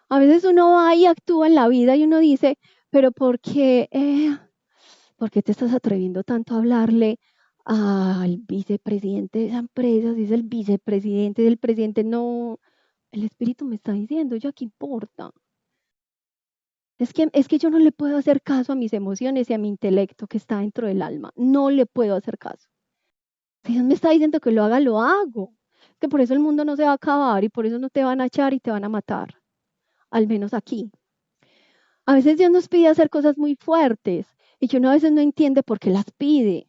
[SPEAKER 1] A veces uno va y actúa en la vida y uno dice, pero ¿por qué te estás atreviendo tanto a hablarle al vicepresidente de esa empresa? Si es el vicepresidente del presidente, no, el espíritu me está diciendo, ¿ya qué importa? Es que yo no le puedo hacer caso a mis emociones y a mi intelecto que está dentro del alma. No le puedo hacer caso. Si Dios me está diciendo que lo haga, lo hago. Que por eso el mundo no se va a acabar y por eso no te van a echar y te van a matar. Al menos aquí. A veces Dios nos pide hacer cosas muy fuertes y que uno a veces no entiende por qué las pide.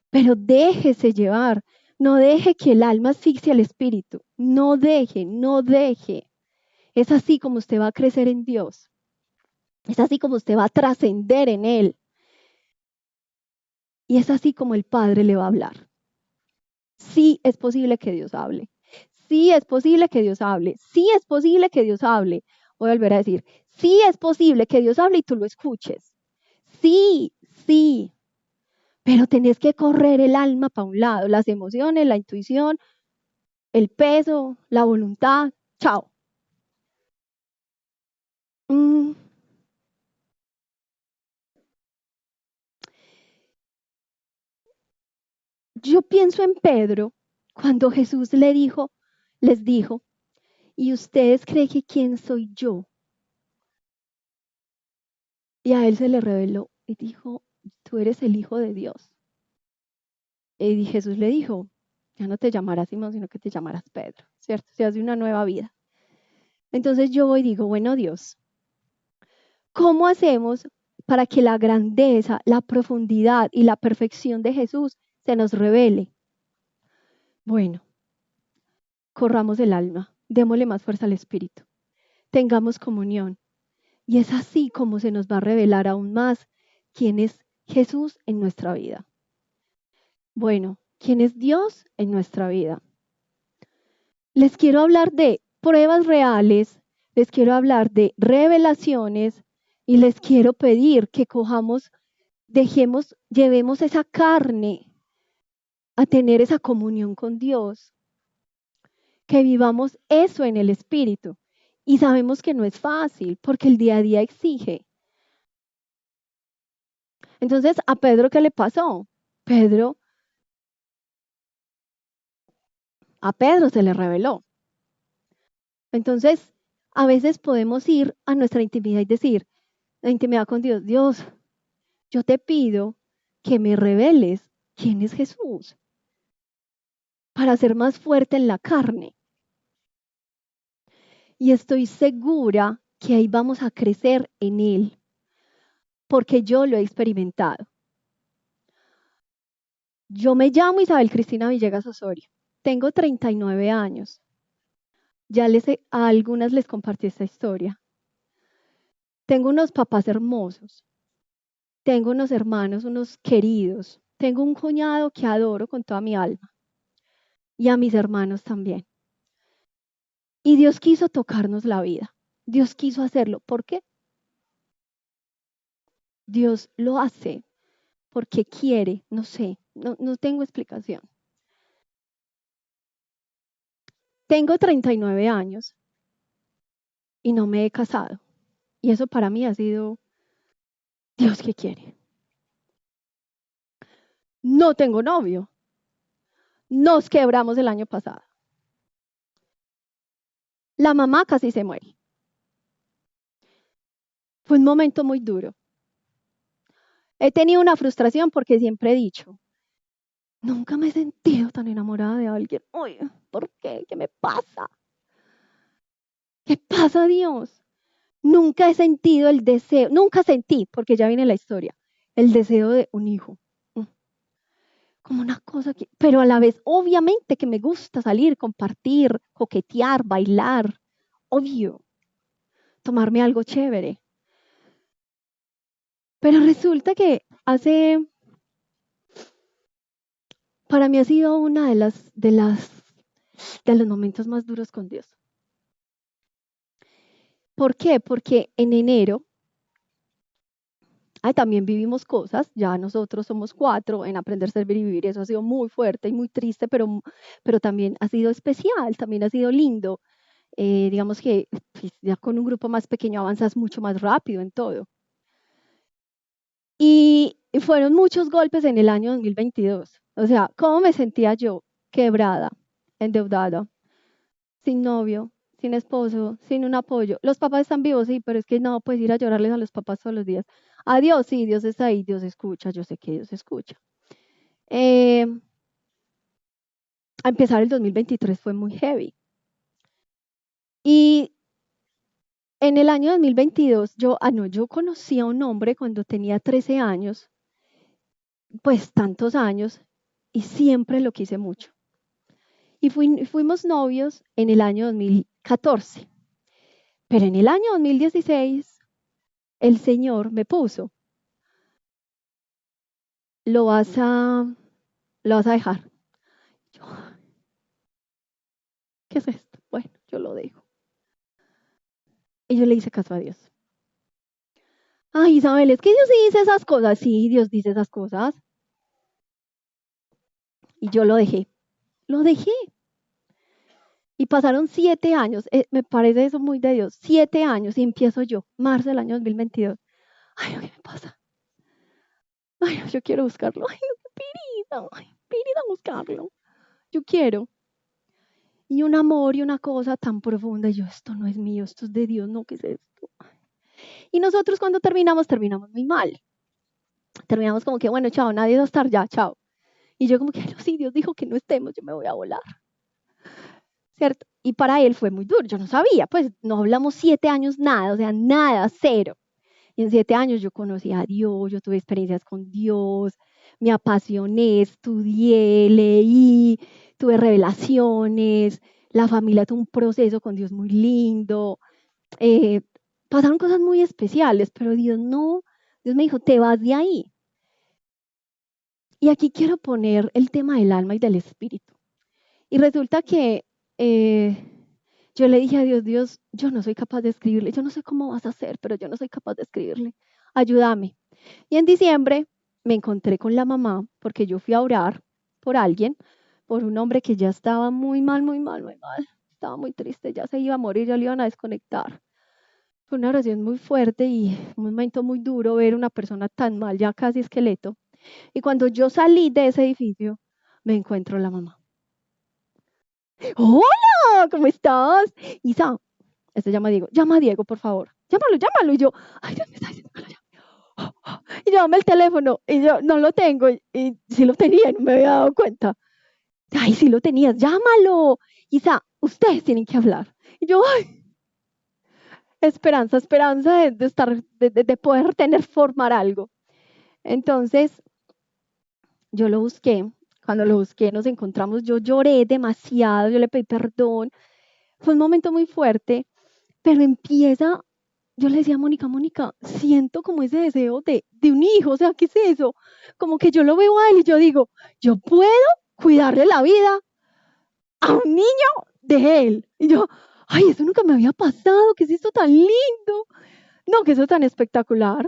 [SPEAKER 1] Pero déjese llevar. No deje que el alma asfixie al espíritu. No deje, no deje. Es así como usted va a crecer en Dios. Es así como usted va a trascender en Él. Y es así como el Padre le va a hablar. Sí es posible que Dios hable. Sí es posible que Dios hable. Sí es posible que Dios hable. Voy a volver a decir, sí es posible que Dios hable y tú lo escuches. Sí, sí. Pero tenés que correr el alma para un lado, las emociones, la intuición, el peso, la voluntad. Chao. Mm, Yo pienso en Pedro cuando Jesús les dijo, ¿y ustedes creen que quién soy yo? Y a él se le reveló y dijo, tú eres el Hijo de Dios. Y Jesús le dijo, ya no te llamarás Simón, sino que te llamarás Pedro, ¿cierto? Se hace una nueva vida. Entonces yo voy y digo, bueno Dios, ¿cómo hacemos para que la grandeza, la profundidad y la perfección de Jesús se nos revele? Bueno, corramos el alma, démosle más fuerza al Espíritu, tengamos comunión. Y es así como se nos va a revelar aún más quién es Jesús en nuestra vida. Bueno, ¿quién es Dios en nuestra vida? Les quiero hablar de pruebas reales, les quiero hablar de revelaciones y les quiero pedir que llevemos esa carne a tener esa comunión con Dios, que vivamos eso en el Espíritu. Y sabemos que no es fácil porque el día a día exige. Entonces, ¿a Pedro qué le pasó? A Pedro se le reveló. Entonces, a veces podemos ir a nuestra intimidad y decir, la intimidad con Dios, Dios, yo te pido que me reveles quién es Jesús para ser más fuerte en la carne. Y estoy segura que ahí vamos a crecer en Él, porque yo lo he experimentado. Yo me llamo Isabel Cristina Villegas Osorio. Tengo 39 años. A algunas les compartí esta historia. Tengo unos papás hermosos. Tengo unos hermanos, unos queridos. Tengo un cuñado que adoro con toda mi alma. Y a mis hermanos también. Y Dios quiso tocarnos la vida. Dios quiso hacerlo. ¿Por qué? Dios lo hace porque quiere, no sé, no tengo explicación. Tengo 39 años y no me he casado. Y eso para mí ha sido Dios que quiere. No tengo novio. Nos quebramos el año pasado. La mamá casi se muere. Fue un momento muy duro. He tenido una frustración porque siempre he dicho, nunca me he sentido tan enamorada de alguien. Uy, ¿por qué? ¿Qué me pasa? ¿Qué pasa, Dios? Nunca he sentido el deseo, nunca sentí, porque ya viene la historia, el deseo de un hijo. Como una cosa que, pero a la vez, obviamente que me gusta salir, compartir, coquetear, bailar, obvio, tomarme algo chévere. Pero resulta que para mí ha sido una de los momentos más duros con Dios. ¿Por qué? Porque en enero también vivimos cosas, ya nosotros somos 4 en Aprender, Servir y Vivir, eso ha sido muy fuerte y muy triste, pero también ha sido especial, también ha sido lindo. Digamos que pues, ya con un grupo más pequeño avanzas mucho más rápido en todo. Y fueron muchos golpes en el año 2022. O sea, ¿cómo me sentía yo? Quebrada, endeudada, sin novio, sin esposo, sin un apoyo. Los papás están vivos, sí, pero es que no puedes ir a llorarles a los papás todos los días. Adiós, sí, Dios está ahí, Dios escucha, yo sé que Dios escucha. A empezar el 2023 fue muy heavy. Y en el año 2022, yo conocí a un hombre cuando tenía 13 años, pues tantos años, y siempre lo quise mucho. Y fuimos novios en el año 2014. Pero en el año 2016, el Señor me puso, lo vas a dejar. Yo, ¿qué es esto? Bueno, yo lo dejo. Y yo le hice caso a Dios. Ay, Isabel, es que Dios sí dice esas cosas. Sí, Dios dice esas cosas. Y yo lo dejé. Lo dejé. Y pasaron 7 años. Me parece eso muy de Dios. 7 años y empiezo yo, marzo del año 2022. Ay, ¿qué me pasa? Ay, yo quiero buscarlo. Ay, no, qué pereza. Ay, pereza buscarlo. Yo quiero. Y un amor y una cosa tan profunda. Y yo, esto no es mío, esto es de Dios, no, ¿qué es esto? Y nosotros cuando terminamos muy mal. Terminamos como que, bueno, chao, nadie va a estar ya, chao. Y yo como que, no, sí, Dios dijo que no estemos, yo me voy a volar. ¿Cierto? Y para él fue muy duro, yo no sabía, pues no hablamos 7 años nada, o sea, nada, cero. Y en 7 años yo conocí a Dios, yo tuve experiencias con Dios, me apasioné, estudié, leí, tuve revelaciones, la familia tuvo un proceso con Dios muy lindo, pasaron cosas muy especiales, pero Dios me dijo, te vas de ahí. Y aquí quiero poner el tema del alma y del espíritu. Y resulta que yo le dije a Dios, Dios, yo no soy capaz de escribirle, yo no sé cómo vas a hacer, pero yo no soy capaz de escribirle, ayúdame. Y en diciembre me encontré con la mamá, porque yo fui a orar por alguien, por un hombre que ya estaba muy mal, muy mal, muy mal, estaba muy triste, ya se iba a morir, ya le iban a desconectar. Fue una oración muy fuerte y un momento muy duro ver una persona tan mal, ya casi esqueleto. Y cuando yo salí de ese edificio, me encuentro la mamá. Hola, ¿cómo estás? Isa, este llama a Diego, por favor. Llámalo. Y yo, ay, Dios me está diciendo que lo llame. Y llámame el teléfono. Y yo, no lo tengo. Y sí lo tenía, no me había dado cuenta. Ay, sí lo tenías, llámalo. Isa, ustedes tienen que hablar. Y yo, ay, esperanza de estar, de poder formar algo. Entonces, yo lo busqué. Cuando lo busqué, nos encontramos. Yo lloré demasiado, yo le pedí perdón. Fue un momento muy fuerte, pero yo le decía a Mónica, siento como ese deseo de un hijo, o sea, ¿qué es eso? Como que yo lo veo a él y yo digo, yo puedo cuidarle la vida a un niño de él. Y yo, ay, eso nunca me había pasado, ¿qué es esto tan lindo? No, que eso es tan espectacular.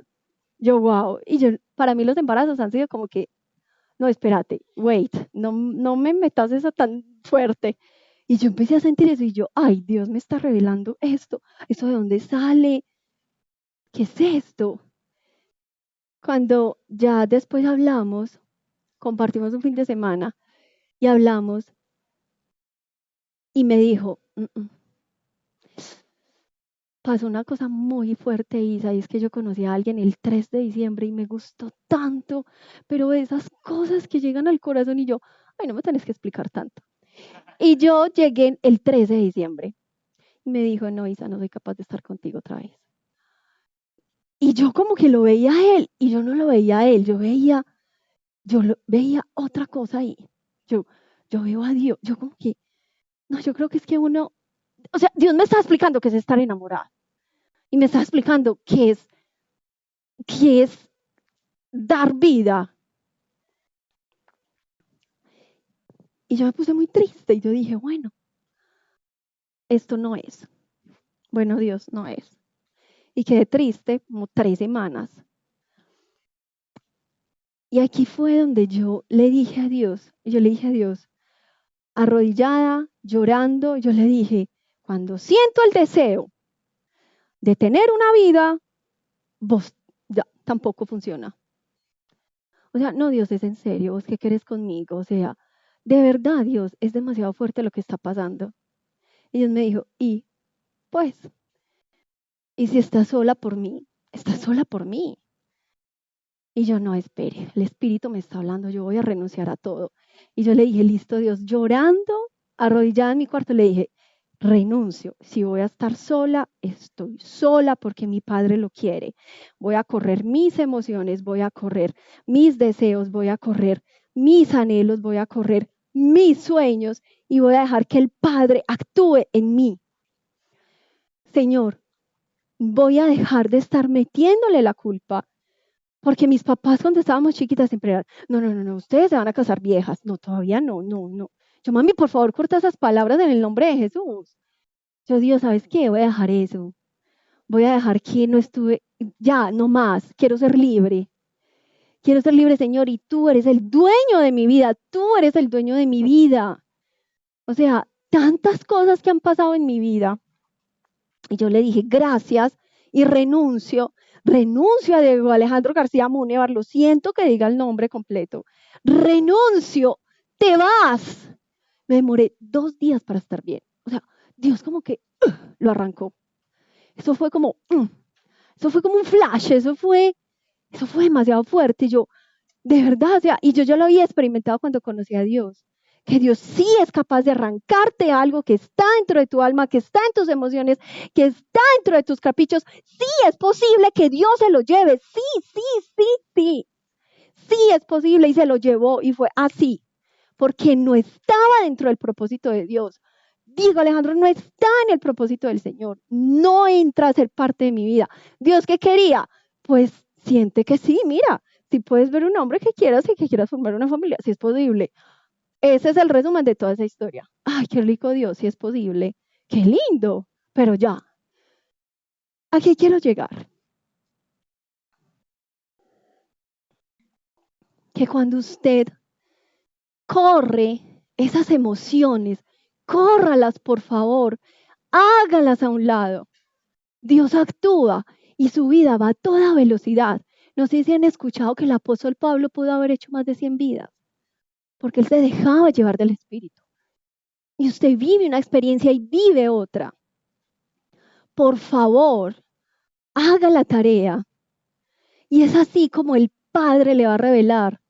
[SPEAKER 1] Yo, wow. Y para mí los embarazos han sido como que, no, espérate, wait, no me metas eso tan fuerte. Y yo empecé a sentir eso y yo, ay, Dios me está revelando esto de dónde sale, ¿qué es esto? Cuando ya después hablamos, compartimos un fin de semana y hablamos y me dijo, pasó una cosa muy fuerte, Isa, y es que yo conocí a alguien el 3 de diciembre y me gustó tanto, pero esas cosas que llegan al corazón y yo, ay, no me tenés que explicar tanto. Y yo llegué el 13 de diciembre y me dijo, no, Isa, no soy capaz de estar contigo otra vez. Y yo como que lo veía a él y yo no lo veía a él, yo veía otra cosa ahí. Yo veo a Dios, yo como que, no, yo creo que es que uno, o sea, Dios me está explicando que es estar enamorado y me está explicando que es dar vida. Y yo me puse muy triste y yo dije, bueno, esto no es. Bueno, Dios, no es. Y quedé triste como 3 semanas. Y aquí fue donde yo le dije a Dios, arrodillada, llorando, yo le dije, cuando siento el deseo de tener una vida, vos ya tampoco funciona. O sea, no, Dios, es en serio, vos qué querés conmigo, o sea, de verdad, Dios, es demasiado fuerte lo que está pasando. Y Dios me dijo, pues, y si estás sola por mí, estás sola por mí. Y yo, no, espere, el Espíritu me está hablando, yo voy a renunciar a todo. Y yo le dije, listo, Dios, llorando, arrodillada en mi cuarto, le dije, renuncio. Si voy a estar sola, estoy sola porque mi Padre lo quiere. Voy a correr mis emociones, voy a correr mis deseos, voy a correr mis anhelos, voy a correr mis sueños y voy a dejar que el Padre actúe en mí. Señor, voy a dejar de estar metiéndole la culpa, porque mis papás cuando estábamos chiquitas siempre eran, no, ustedes se van a casar viejas. No, todavía no. Yo, mami, por favor, corta esas palabras en el nombre de Jesús. Yo, Dios, ¿sabes qué? Voy a dejar eso. Voy a dejar que no estuve, ya, no más. Quiero ser libre. Quiero ser libre, Señor, y tú eres el dueño de mi vida. Tú eres el dueño de mi vida. O sea, tantas cosas que han pasado en mi vida. Y yo le dije, gracias, y renuncio a Diego Alejandro García Múnevar, lo siento que diga el nombre completo. Renuncio, te vas. Me demoré 2 días para estar bien. O sea, Dios como que lo arrancó. Eso fue como un flash, eso fue demasiado fuerte. Yo, de verdad, o sea, y yo ya lo había experimentado cuando conocí a Dios, que Dios sí es capaz de arrancarte algo que está dentro de tu alma, que está en tus emociones, que está dentro de tus caprichos. Sí es posible que Dios se lo lleve, sí es posible y se lo llevó y fue así, porque no estaba dentro del propósito de Dios. Digo, Alejandro, no está en el propósito del Señor, no entra a ser parte de mi vida. ¿Dios qué quería? Pues siente que sí, mira, si puedes ver un hombre que quieras y que quieras formar una familia, si es posible. Ese es el resumen de toda esa historia. Ay, qué rico Dios, si es posible. Qué lindo, pero ya. ¿A qué quiero llegar? Que cuando usted corre esas emociones, córralas por favor, hágalas a un lado. Dios actúa y su vida va a toda velocidad. No sé si han escuchado que el apóstol Pablo pudo haber hecho más de 100 vidas, porque él se dejaba llevar del Espíritu. Y usted vive una experiencia y vive otra. Por favor, haga la tarea. Y es así como el Padre le va a revelar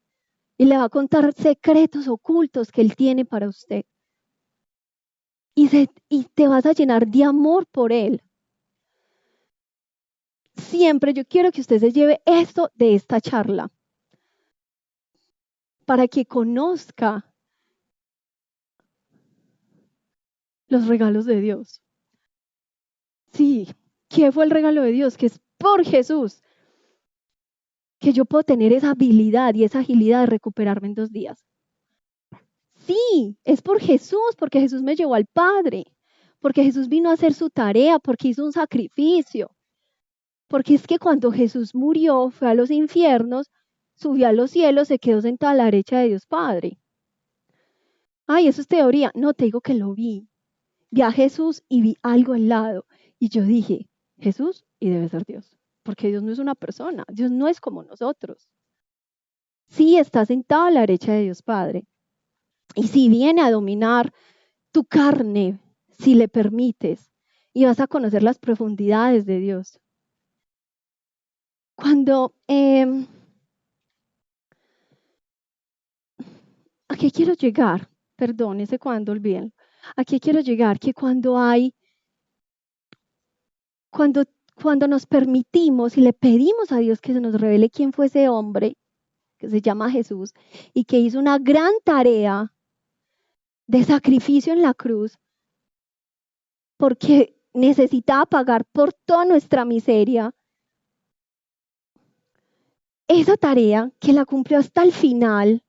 [SPEAKER 1] y le va a contar secretos ocultos que él tiene para usted. Y te vas a llenar de amor por él. Siempre yo quiero que usted se lleve esto de esta charla para que conozca los regalos de Dios. Sí, ¿qué fue el regalo de Dios? Que es por Jesús que yo puedo tener esa habilidad y esa agilidad de recuperarme en 2 días. Sí, es por Jesús, porque Jesús me llevó al Padre, porque Jesús vino a hacer su tarea, porque hizo un sacrificio. Porque es que cuando Jesús murió, fue a los infiernos, subió a los cielos, se quedó sentado a la derecha de Dios Padre. Ay, eso es teoría. No, te digo que lo vi. Vi a Jesús y vi algo al lado. Y yo dije, Jesús, y debe ser Dios. Porque Dios no es una persona. Dios no es como nosotros. Sí está sentado a la derecha de Dios Padre. Y si viene a dominar tu carne, si le permites, y vas a conocer las profundidades de Dios. Cuando, ¿a qué quiero llegar? Perdón, ese cuando olviden. ¿A qué quiero llegar? Que cuando nos permitimos y le pedimos a Dios que se nos revele quién fue ese hombre, que se llama Jesús, y que hizo una gran tarea de sacrificio en la cruz, porque necesitaba pagar por toda nuestra miseria, esa tarea que la cumplió hasta el final,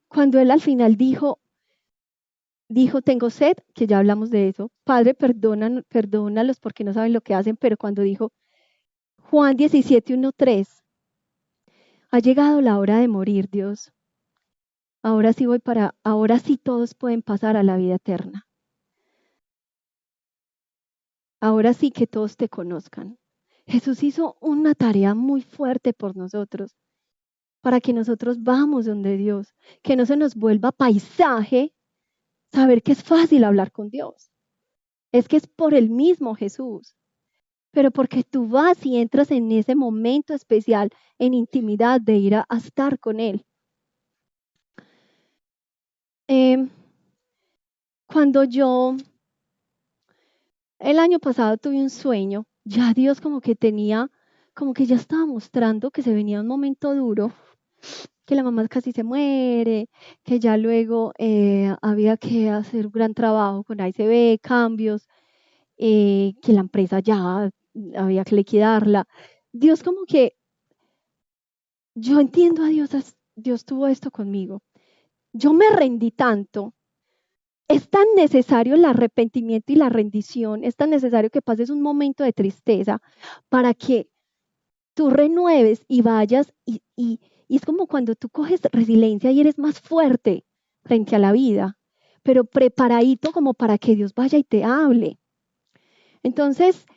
[SPEAKER 1] cuando él al final dijo, tengo sed, que ya hablamos de eso, Padre, perdónalos porque no saben lo que hacen, pero cuando dijo, Juan 17:1-3, ha llegado la hora de morir, Dios. Ahora sí todos pueden pasar a la vida eterna. Ahora sí que todos te conozcan. Jesús hizo una tarea muy fuerte por nosotros, para que nosotros vamos donde Dios, que no se nos vuelva paisaje saber que es fácil hablar con Dios. Es que es por el mismo Jesús, pero porque tú vas y entras en ese momento especial, en intimidad de ir a estar con Él. Cuando yo el año pasado tuve un sueño, ya Dios como que tenía como que ya estaba mostrando que se venía un momento duro, que la mamá casi se muere, que ya luego había que hacer un gran trabajo con AICB, cambios, que la empresa ya había que liquidarla. Dios como que, yo entiendo a Dios, Dios tuvo esto conmigo. Yo me rendí tanto. Es tan necesario el arrepentimiento y la rendición, es tan necesario que pases un momento de tristeza para que tú renueves y vayas y es como cuando tú coges resiliencia y eres más fuerte frente a la vida, pero preparadito como para que Dios vaya y te hable. Entonces,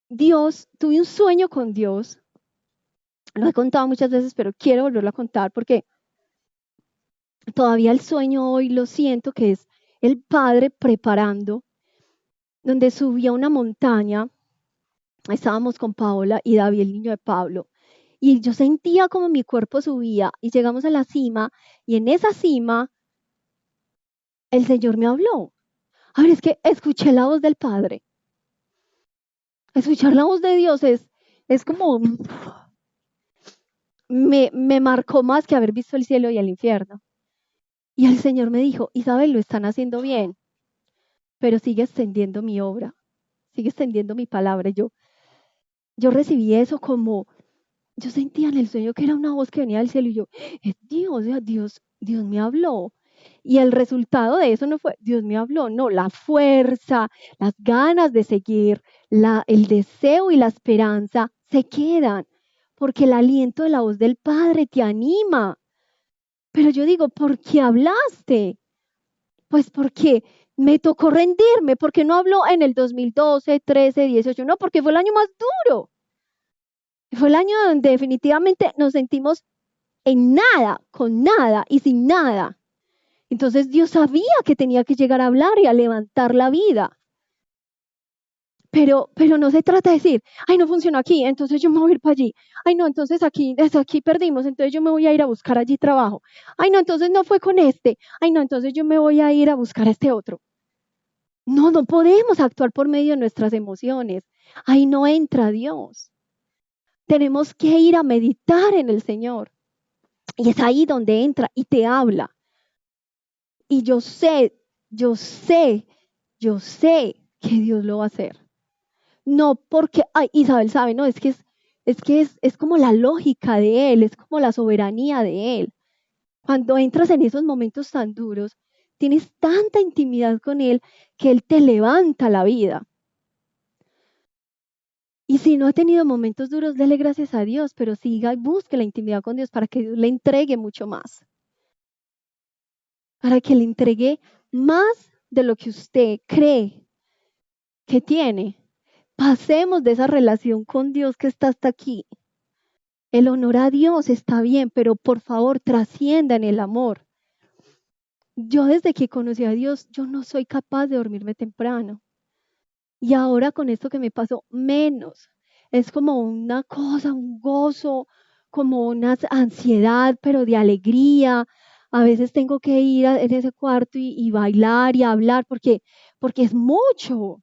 [SPEAKER 1] tuve un sueño con Dios, lo he contado muchas veces, pero quiero volverlo a contar porque todavía el sueño hoy lo siento, que es el Padre preparando, donde subí a una montaña. Estábamos con Paola y David, el niño de Pablo, y yo sentía como mi cuerpo subía y llegamos a la cima y en esa cima el Señor me habló. A ver, es que escuché la voz del Padre. Escuchar la voz de Dios es como, me marcó más que haber visto el cielo y el infierno. Y el Señor me dijo, Isabel, lo están haciendo bien, pero sigue extendiendo mi obra, sigue extendiendo mi palabra. Yo recibí eso como, yo sentía en el sueño que era una voz que venía del cielo y yo, es Dios, o sea, Dios me habló. Y el resultado de eso no fue, Dios me habló, no, la fuerza, las ganas de seguir, el deseo y la esperanza se quedan, porque el aliento de la voz del Padre te anima. Pero yo digo, ¿por qué hablaste? Pues porque me tocó rendirme, porque no habló en el 2012, 13, 18, no, porque fue el año más duro. Fue el año donde definitivamente nos sentimos en nada, con nada y sin nada. Entonces Dios sabía que tenía que llegar a hablar y a levantar la vida. Pero no se trata de decir, ay, no funcionó aquí, entonces yo me voy a ir para allí. Ay, no, entonces desde aquí perdimos, entonces yo me voy a ir a buscar allí trabajo. Ay, no, entonces no fue con este. Ay, no, entonces yo me voy a ir a buscar a este otro. No podemos actuar por medio de nuestras emociones. Ahí no entra Dios. Tenemos que ir a meditar en el Señor. Y es ahí donde entra y te habla. Y yo sé que Dios lo va a hacer. No porque, ay, Isabel sabe, no, es como la lógica de Él, es como la soberanía de Él. Cuando entras en esos momentos tan duros, tienes tanta intimidad con Él que Él te levanta la vida. Y si no ha tenido momentos duros, dele gracias a Dios, pero siga y busque la intimidad con Dios para que Dios le entregue mucho más. Para que le entregue más de lo que usted cree que tiene. Pasemos de esa relación con Dios que está hasta aquí. El honor a Dios está bien, pero por favor trascienda en el amor. Yo desde que conocí a Dios, yo no soy capaz de dormirme temprano. Y ahora con esto que me pasó, menos. Es como una cosa, un gozo, como una ansiedad, pero de alegría. A veces tengo que ir en ese cuarto y bailar y hablar porque es mucho.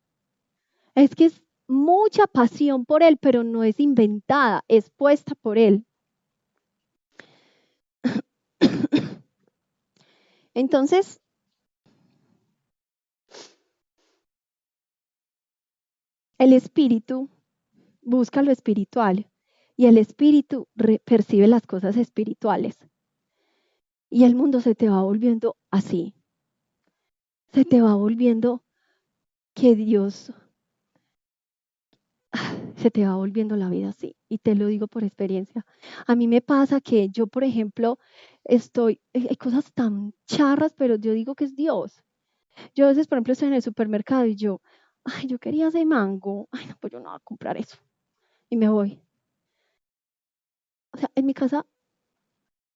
[SPEAKER 1] Es que es mucha pasión por Él, pero no es inventada, es puesta por Él. Entonces, el espíritu busca lo espiritual y el espíritu percibe las cosas espirituales. Y el mundo se te va volviendo así. Se te va volviendo que Dios, se te va volviendo la vida así. Y te lo digo por experiencia. A mí me pasa que yo, por ejemplo, hay cosas tan charras, pero yo digo que es Dios. Yo a veces, por ejemplo, estoy en el supermercado y ay, yo quería ese mango. Ay, no, pues yo no voy a comprar eso. Y me voy. O sea, en mi casa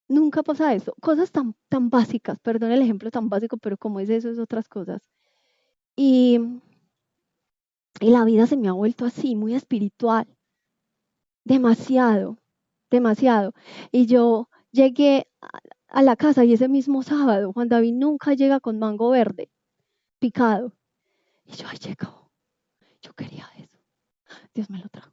[SPEAKER 1] nunca pasa eso. Cosas tan básicas, perdón el ejemplo tan básico, pero como es eso, es otras cosas. Y la vida se me ha vuelto así, muy espiritual. Demasiado, demasiado. Y yo llegué a la casa y ese mismo sábado, Juan David nunca llega con mango verde, picado. Y yo, ay, llegó. Yo quería eso. Dios me lo trajo.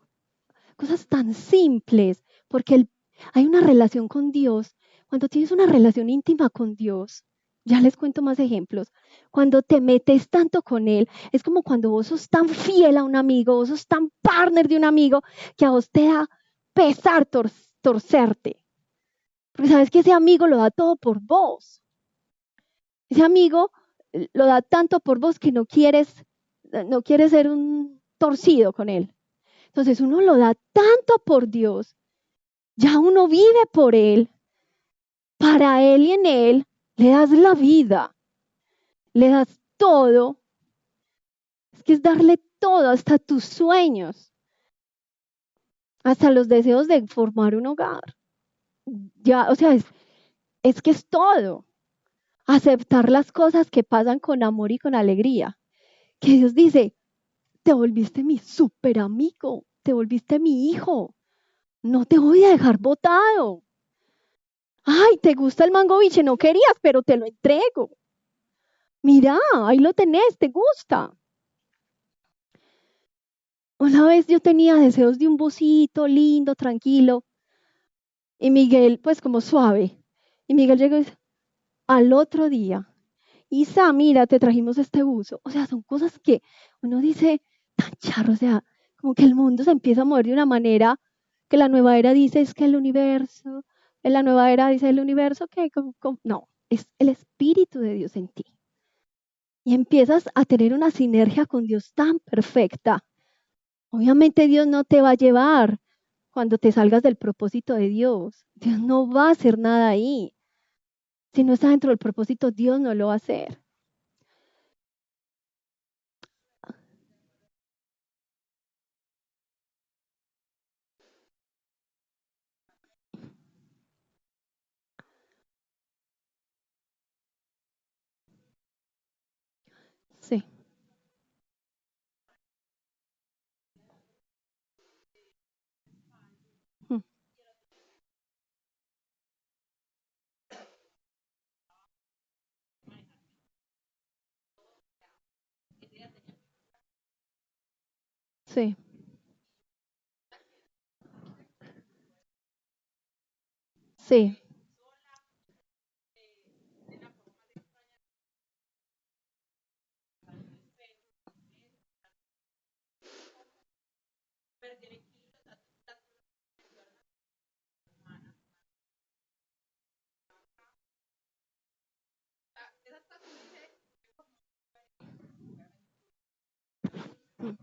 [SPEAKER 1] cosas tan simples, porque hay una relación con Dios. Cuando tienes una relación íntima con Dios, ya les cuento más ejemplos. Cuando te metes tanto con Él, es como cuando vos sos tan fiel a un amigo, vos sos tan partner de un amigo, que a vos te da pesar torcerte. Porque sabes que ese amigo lo da todo por vos. Ese amigo lo da tanto por vos que no quieres ser un torcido con él. Entonces uno lo da tanto por Dios, ya uno vive por Él, para Él y en Él, le das la vida, le das todo. Es que es darle todo, hasta tus sueños, hasta los deseos de formar un hogar. Ya, o sea, es que es todo. Aceptar las cosas que pasan con amor y con alegría. Que Dios dice, te volviste mi súper amigo, te volviste mi hijo, no te voy a dejar botado. Ay, ¿te gusta el mango biche? No querías, pero te lo entrego. Mira, ahí lo tenés, ¿te gusta? Una vez yo tenía deseos de un busito lindo, tranquilo, y Miguel, pues como suave. Y Miguel llegó y dice, al otro día, Isa, mira, te trajimos este buzo. O sea, son cosas que uno dice tan charro, o sea, como que el mundo se empieza a mover de una manera que la nueva era dice es que el universo, en la nueva era dice el universo que, no, es el Espíritu de Dios en ti. Y empiezas a tener una sinergia con Dios tan perfecta. Obviamente Dios no te va a llevar cuando te salgas del propósito de Dios. Dios no va a hacer nada ahí. Si no está dentro del propósito, Dios no lo va a hacer. Sí. Mm. Sí, sí, mm,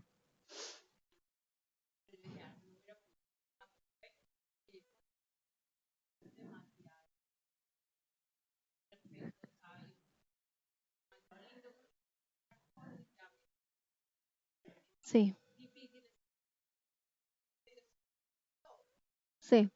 [SPEAKER 1] sí, sí,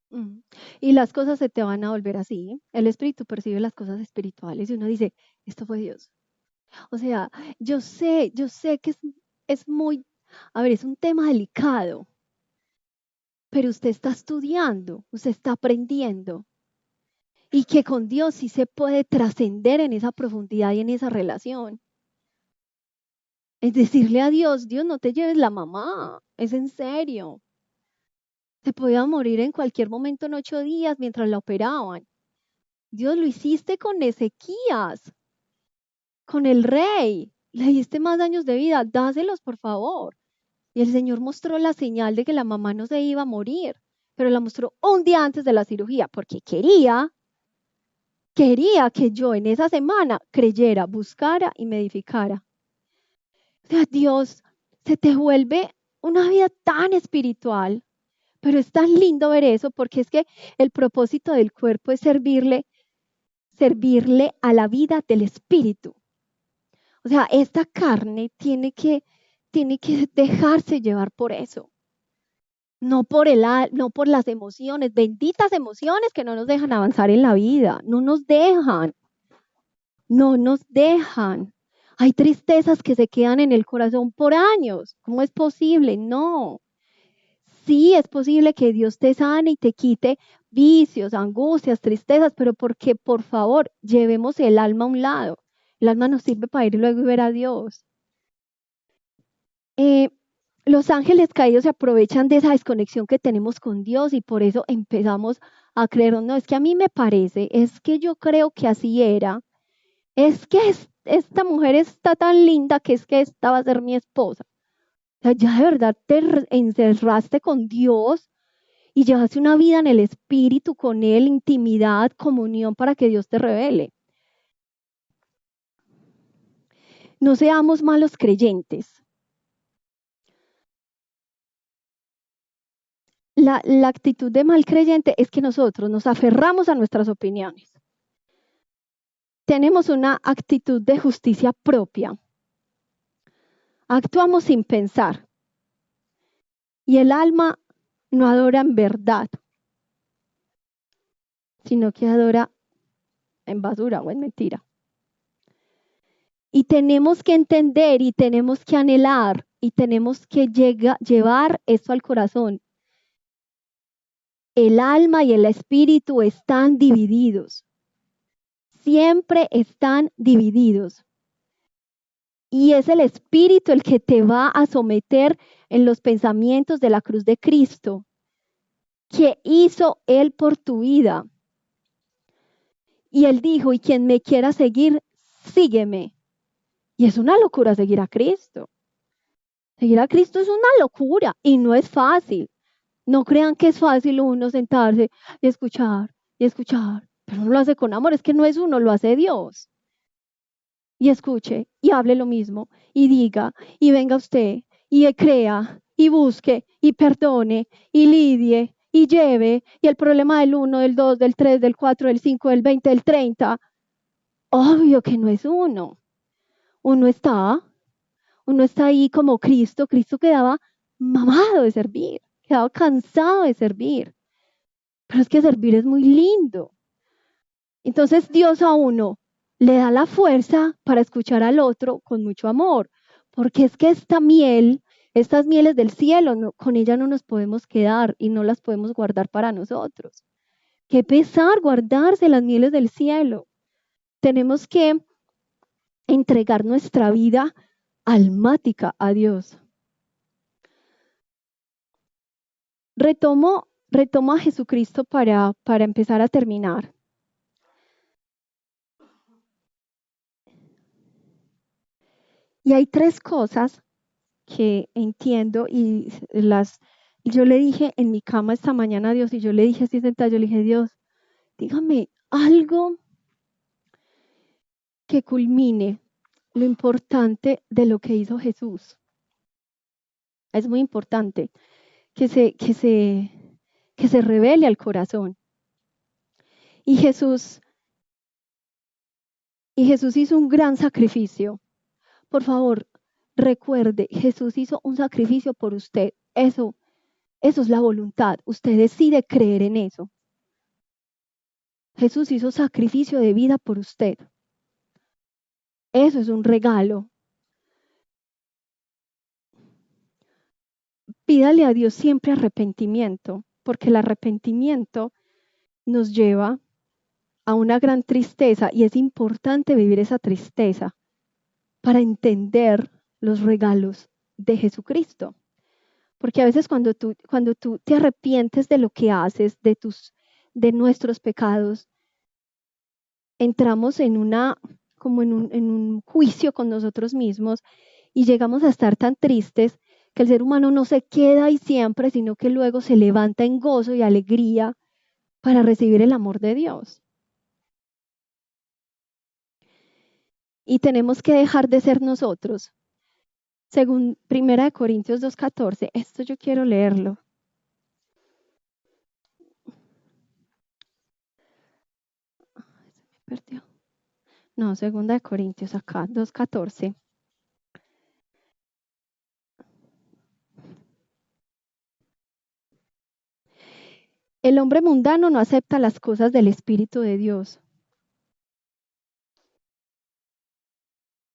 [SPEAKER 1] mm. Y las cosas se te van a volver así. El espíritu percibe las cosas espirituales y uno dice, esto fue Dios. O sea, yo sé que es muy, a ver, es un tema delicado, pero usted está estudiando, usted está aprendiendo y que con Dios sí se puede trascender en esa profundidad y en esa relación. Es decirle a Dios, Dios, no te lleves la mamá, es en serio. Se podía morir en cualquier momento en 8 días mientras la operaban. Dios, lo hiciste con Ezequías, con el rey. Le diste más años de vida, dáselos por favor. Y el Señor mostró la señal de que la mamá no se iba a morir, pero la mostró un día antes de la cirugía, porque quería que yo en esa semana creyera, buscara y me edificara. O sea, Dios se te vuelve una vida tan espiritual, Pero es tan lindo ver eso porque es que el propósito del cuerpo es servirle a la vida del espíritu. O sea, esta carne tiene que dejarse llevar por eso. No por las emociones, benditas emociones que no nos dejan avanzar en la vida, no nos dejan. Hay tristezas que se quedan en el corazón por años. ¿Cómo es posible? No. Sí, es posible que Dios te sane y te quite vicios, angustias, tristezas, pero porque, por favor, llevemos el alma a un lado. El alma nos sirve para ir luego y ver a Dios. Los ángeles caídos se aprovechan de esa desconexión que tenemos con Dios y por eso empezamos a creer, no, es que a mí me parece, es que yo creo que así era, es que esta mujer está tan linda que es que esta va a ser mi esposa. O sea, ya de verdad te encerraste con Dios y llevaste una vida en el espíritu con Él, intimidad, comunión para que Dios te revele. No seamos malos creyentes. La actitud de mal creyente es que nosotros nos aferramos a nuestras opiniones. Tenemos una actitud de justicia propia. Actuamos sin pensar. Y el alma no adora en verdad, sino que adora en basura o en mentira. Y tenemos que entender y tenemos que anhelar y tenemos que llevar esto al corazón. El alma y el espíritu están divididos. Siempre están divididos. Y es el espíritu el que te va a someter en los pensamientos de la cruz de Cristo. ¿Qué hizo Él por tu vida? Y Él dijo, y quien me quiera seguir, sígueme. Y es una locura seguir a Cristo. Seguir a Cristo es una locura y no es fácil. No crean que es fácil uno sentarse y escuchar, pero uno lo hace con amor, es que no es uno, lo hace Dios. Y escuche, y hable lo mismo, y diga, y venga usted, y crea, y busque, y perdone, y lidie, y lleve, y el problema del 1, del 2, del 3, del 4, del 5, del 20, del 30, obvio que no es uno. Uno está ahí como Cristo quedaba mamado de servir, quedaba cansado de servir. Pero es que servir es muy lindo. Entonces Dios a uno le da la fuerza para escuchar al otro con mucho amor, porque es que estas mieles del cielo, con ellas no nos podemos quedar y no las podemos guardar para nosotros. Qué pesar guardarse las mieles del cielo. Tenemos que entregar nuestra vida almática a Dios. Retomo a Jesucristo para empezar a terminar. Y hay 3 cosas que entiendo y yo le dije en mi cama esta mañana a Dios y yo le dije así sentada, yo le dije, Dios, dígame algo que culmine lo importante de lo que hizo Jesús. Es muy importante que se revele al corazón. Y Jesús hizo un gran sacrificio. Por favor, recuerde, Jesús hizo un sacrificio por usted. Eso es la voluntad. Usted decide creer en eso. Jesús hizo sacrificio de vida por usted. Eso es un regalo. Pídale a Dios siempre arrepentimiento, porque el arrepentimiento nos lleva a una gran tristeza y es importante vivir esa tristeza para entender los regalos de Jesucristo. Porque a veces cuando tú te arrepientes de lo que haces, de nuestros pecados, entramos en un juicio con nosotros mismos y llegamos a estar tan tristes que el ser humano no se queda ahí siempre, sino que luego se levanta en gozo y alegría para recibir el amor de Dios. Y tenemos que dejar de ser nosotros. Según 1 Corintios 2:14, esto yo quiero leerlo. perdió. No, 2 Corintios acá, 2:14. El hombre mundano no acepta las cosas del Espíritu de Dios.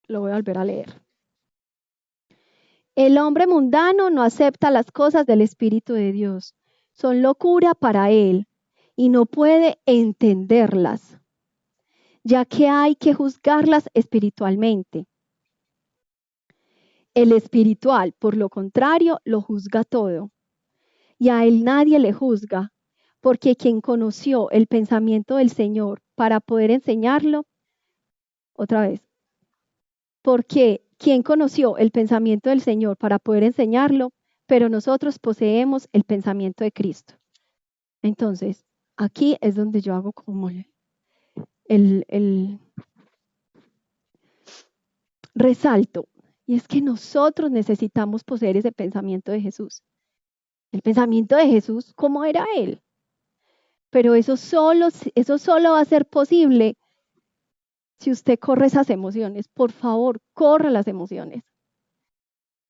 [SPEAKER 1] Lo voy a volver a leer. El hombre mundano no acepta las cosas del Espíritu de Dios. Son locura para él y no puede entenderlas, ya que hay que juzgarlas espiritualmente. El espiritual, por lo contrario, lo juzga todo, y a él nadie le juzga, porque quien conoció el pensamiento del Señor para poder enseñarlo, otra vez, porque quien conoció el pensamiento del Señor para poder enseñarlo, pero nosotros poseemos el pensamiento de Cristo. Entonces, aquí es donde yo hago como el resalto, y es que nosotros necesitamos poseer ese pensamiento de Jesús. El pensamiento de Jesús, ¿cómo era Él? Pero eso solo va a ser posible si usted corre esas emociones. Por favor, corra las emociones.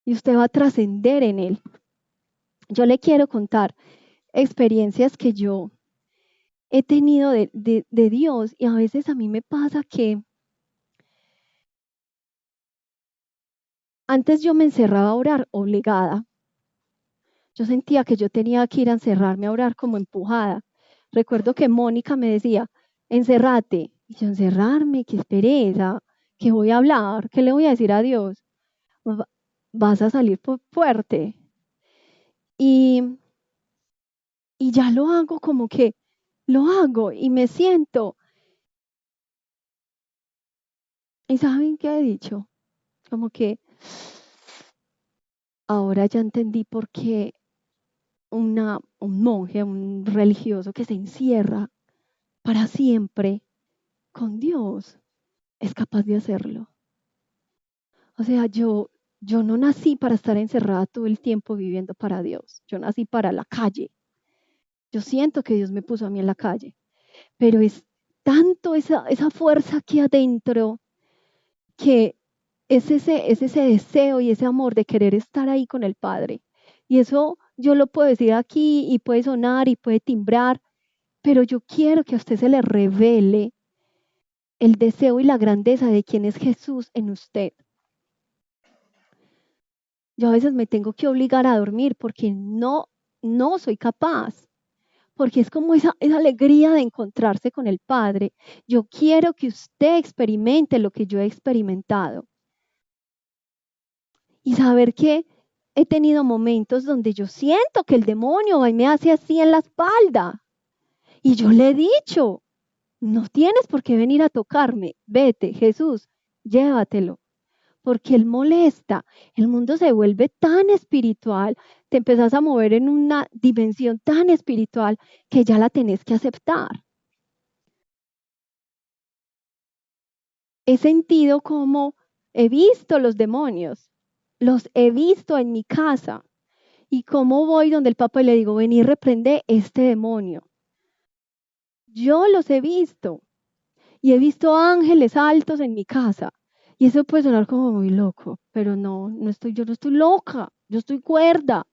[SPEAKER 1] Y usted va a trascender en Él. Yo le quiero contar experiencias que yo he tenido de Dios, y a veces a mí me pasa que antes yo me encerraba a orar obligada. Yo sentía que yo tenía que ir a encerrarme a orar como empujada. Recuerdo que Mónica me decía, encérrate. Y yo, encerrarme, qué pereza, qué voy a hablar, qué le voy a decir a Dios. Vas a salir fuerte. Y ya lo hago como que lo hago y me siento. ¿Y saben qué he dicho? Como que ahora ya entendí por qué un monje, un religioso que se encierra para siempre con Dios es capaz de hacerlo. O sea, yo no nací para estar encerrada todo el tiempo viviendo para Dios. Yo nací para la calle. Yo siento que Dios me puso a mí en la calle, pero es tanto esa fuerza aquí adentro que es ese deseo y ese amor de querer estar ahí con el Padre. Y eso yo lo puedo decir aquí y puede sonar y puede timbrar, pero yo quiero que a usted se le revele el deseo y la grandeza de quién es Jesús en usted. Yo a veces me tengo que obligar a dormir porque no soy capaz, porque es como esa alegría de encontrarse con el Padre. Yo quiero que usted experimente lo que yo he experimentado. Y saber que he tenido momentos donde yo siento que el demonio me hace así en la espalda. Y yo le he dicho, no tienes por qué venir a tocarme, vete, Jesús, llévatelo. Porque Él molesta, el mundo se vuelve tan espiritual, te empezás a mover en una dimensión tan espiritual que ya la tenés que aceptar. He sentido como he visto los demonios, los he visto en mi casa, y cómo voy donde el Papa y le digo, vení, reprende este demonio. Yo los he visto, y he visto ángeles altos en mi casa. Y eso puede sonar como muy loco, pero yo no estoy loca, yo estoy cuerda.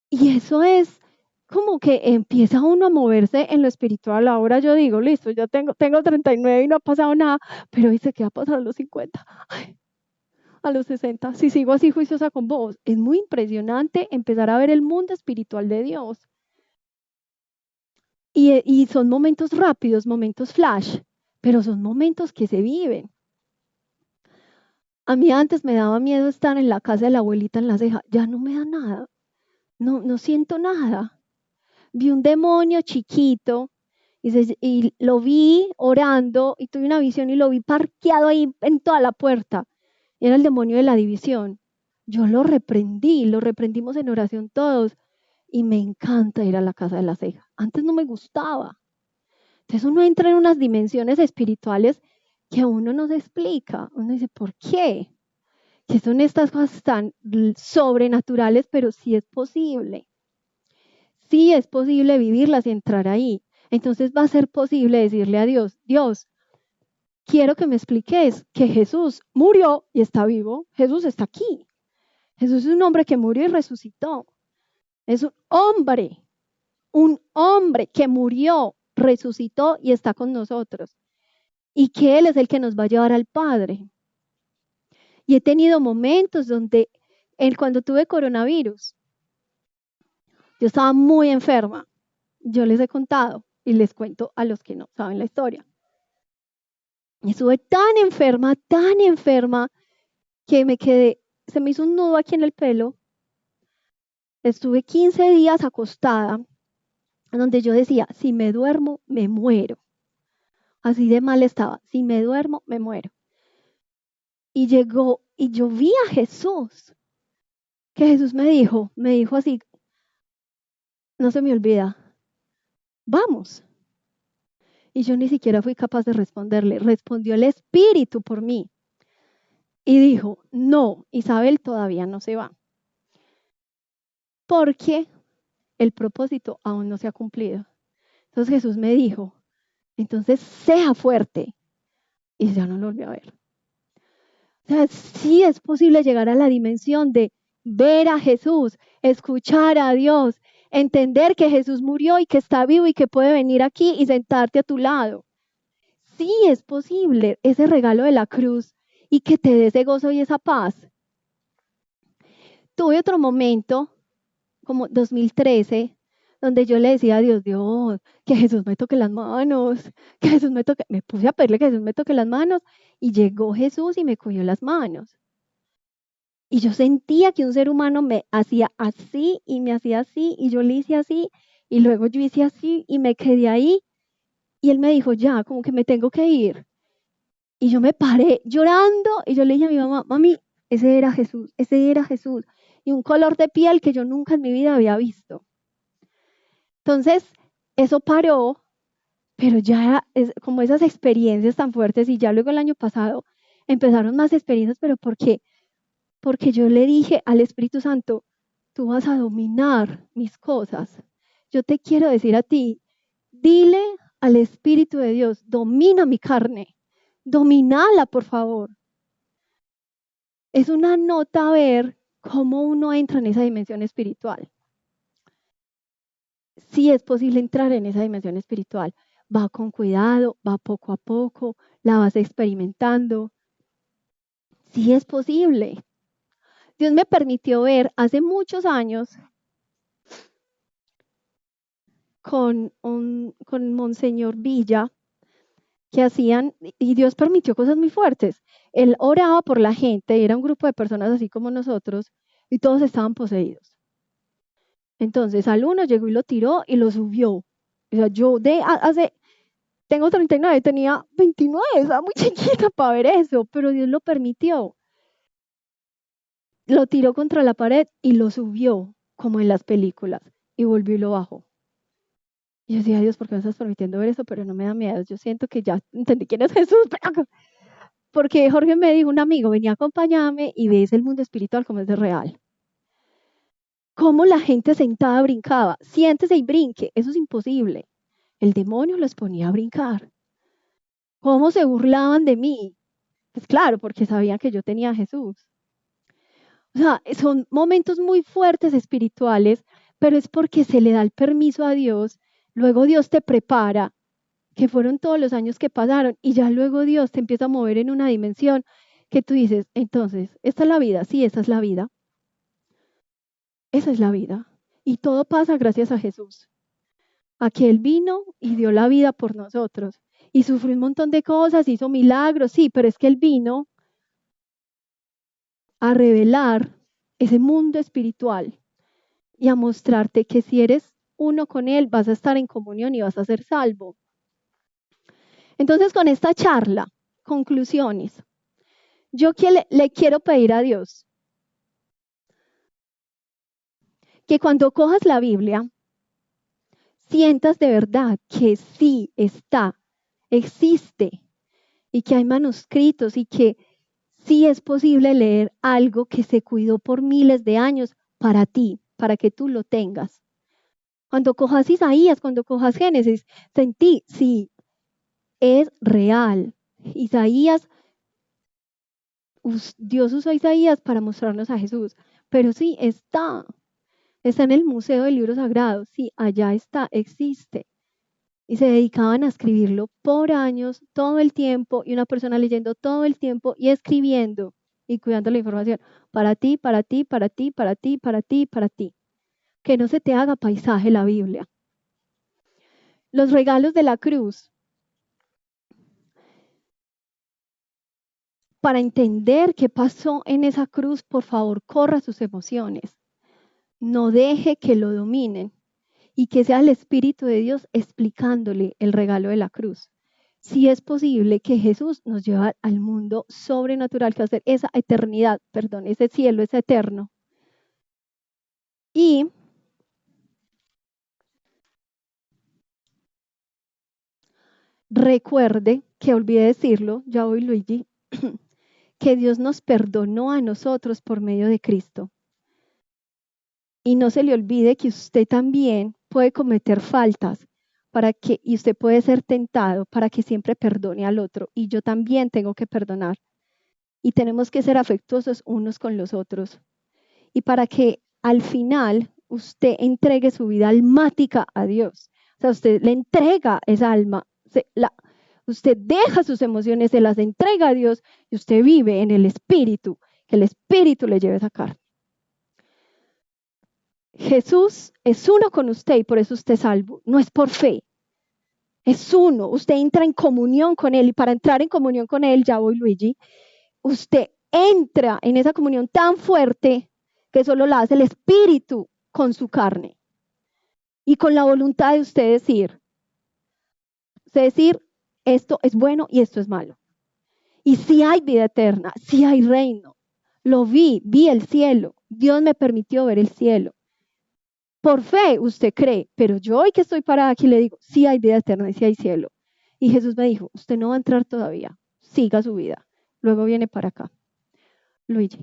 [SPEAKER 1] Y eso es como que empieza uno a moverse en lo espiritual. Ahora yo digo, listo, ya tengo 39 y no ha pasado nada, pero dice que va a pasar a los 50, ay, a los 60, si sigo así juiciosa con vos. Es muy impresionante empezar a ver el mundo espiritual de Dios. Y son momentos rápidos, momentos flash, pero son momentos que se viven. A mí antes me daba miedo estar en la casa de la abuelita en La Ceja, ya no me da nada, no siento nada. Vi un demonio chiquito y lo vi orando y tuve una visión y lo vi parqueado ahí en toda la puerta. Era el demonio de la división. Yo lo reprendimos en oración todos y me encanta ir a la casa de La Ceja. Antes no me gustaba. Entonces uno entra en unas dimensiones espirituales que a uno no se explica. Uno dice, ¿por qué? Que son estas cosas tan sobrenaturales, pero sí es posible. Sí es posible vivirlas y entrar ahí. Entonces va a ser posible decirle a Dios, Dios, quiero que me expliques que Jesús murió y está vivo. Jesús está aquí. Jesús es un hombre que murió y resucitó. Es un hombre que murió, resucitó y está con nosotros. Y que Él es el que nos va a llevar al Padre. Y he tenido momentos donde, cuando tuve coronavirus, yo estaba muy enferma. Yo les he contado y les cuento a los que no saben la historia. Estuve tan enferma, que se me hizo un nudo aquí en el pelo. Estuve 15 días acostada, donde yo decía, si me duermo, me muero. Así de mal estaba, si me duermo, me muero. Y llegó, y yo vi a Jesús, que Jesús me dijo así, no se me olvida, vamos. Y yo ni siquiera fui capaz de responderle, respondió el Espíritu por mí. Y dijo, no, Isabel todavía no se va. Porque el propósito aún no se ha cumplido. Entonces Jesús me dijo, entonces sea fuerte. Y ya no lo volví a ver. O sea, sí es posible llegar a la dimensión de ver a Jesús, escuchar a Dios, entender que Jesús murió y que está vivo y que puede venir aquí y sentarte a tu lado. Sí es posible ese regalo de la cruz y que te dé ese gozo y esa paz. Tuve otro momento, como 2013, donde yo le decía a Dios, Dios, que Jesús me toque las manos, que Jesús me toque. Me puse a pedirle que Jesús me toque las manos y llegó Jesús y me cogió las manos. Y yo sentía que un ser humano me hacía así y me hacía así y yo le hice así y luego yo hice así y me quedé ahí y él me dijo, ya, como que me tengo que ir. Y yo me paré llorando y yo le dije a mi mamá, mami, ese era Jesús. Y un color de piel que yo nunca en mi vida había visto. Entonces, eso paró, pero ya es como esas experiencias tan fuertes y ya luego el año pasado empezaron más experiencias, pero ¿por qué? Porque yo le dije al Espíritu Santo, tú vas a dominar mis cosas. Yo te quiero decir a ti, dile al Espíritu de Dios, domina mi carne, dominala por favor. Es una nota ver cómo uno entra en esa dimensión espiritual. Sí es posible entrar en esa dimensión espiritual. Va con cuidado, va poco a poco, la vas experimentando. Sí es posible. Dios me permitió ver hace muchos años con Monseñor Villa, que hacían, y Dios permitió cosas muy fuertes. Él oraba por la gente, era un grupo de personas así como nosotros, y todos estaban poseídos. Entonces, al uno llegó y lo tiró y lo subió. O sea, yo tengo 39, tenía 29, estaba muy chiquita para ver eso, pero Dios lo permitió. Lo tiró contra la pared y lo subió, como en las películas, y volvió y lo bajó. Y yo decía, Dios, ¿por qué me estás permitiendo ver eso? Pero no me da miedo, yo siento que ya entendí quién es Jesús. Porque Jorge me dijo, un amigo, venía a acompañarme y ves el mundo espiritual como es de real. Cómo la gente sentada brincaba, siéntese y brinque, eso es imposible. El demonio los ponía a brincar. ¿Cómo se burlaban de mí? Pues claro, porque sabían que yo tenía a Jesús. O sea, son momentos muy fuertes espirituales, pero es porque se le da el permiso a Dios, luego Dios te prepara, que fueron todos los años que pasaron, y ya luego Dios te empieza a mover en una dimensión que tú dices, entonces, ¿esta es la vida? Sí, esa es la vida. Esa es la vida. Y todo pasa gracias a Jesús. A que Él vino y dio la vida por nosotros. Y sufrió un montón de cosas, hizo milagros, sí, pero es que Él vino a revelar ese mundo espiritual y a mostrarte que si eres uno con Él, vas a estar en comunión y vas a ser salvo. Entonces, con esta charla, conclusiones, yo le quiero pedir a Dios que cuando cojas la Biblia, sientas de verdad que sí existe, y que hay manuscritos y que sí es posible leer algo que se cuidó por miles de años para ti, para que tú lo tengas. Cuando cojas Isaías, cuando cojas Génesis, sentí, sí, es real. Isaías, Dios usó a Isaías para mostrarnos a Jesús, pero sí, está en el Museo del Libro Sagrado, sí, allá está, existe. Y se dedicaban a escribirlo por años, todo el tiempo, y una persona leyendo todo el tiempo y escribiendo y cuidando la información para ti, para ti, para ti, para ti, para ti, para ti. Que no se te haga paisaje la Biblia. Los regalos de la cruz. Para entender qué pasó en esa cruz, por favor, corra sus emociones. No deje que lo dominen y que sea el Espíritu de Dios explicándole el regalo de la cruz. Si es posible que Jesús nos lleve al mundo sobrenatural, que va a ser esa eternidad, perdón, ese cielo es eterno. Y recuerde, que olvidé decirlo, ya voy Luigi, que Dios nos perdonó a nosotros por medio de Cristo. Y no se le olvide que usted también puede cometer faltas y usted puede ser tentado para que siempre perdone al otro. Y yo también tengo que perdonar. Y tenemos que ser afectuosos unos con los otros. Y para que al final usted entregue su vida almática a Dios. O sea, usted le entrega esa alma. Usted deja sus emociones, se las entrega a Dios y usted vive en el Espíritu. Que el Espíritu le lleve esa carne. Jesús es uno con usted y por eso usted es salvo. No es por fe. Es uno. Usted entra en comunión con Él y para entrar en comunión con Él, ya voy Luigi, usted entra en esa comunión tan fuerte que solo la hace el Espíritu con su carne y con la voluntad de usted decir, esto es bueno y esto es malo. Y si hay vida eterna, si hay reino, lo vi el cielo, Dios me permitió ver el cielo. Por fe usted cree, pero yo hoy que estoy parada aquí le digo, sí hay vida eterna y sí hay cielo. Y Jesús me dijo, usted no va a entrar todavía, siga su vida. Luego viene para acá. Luigi.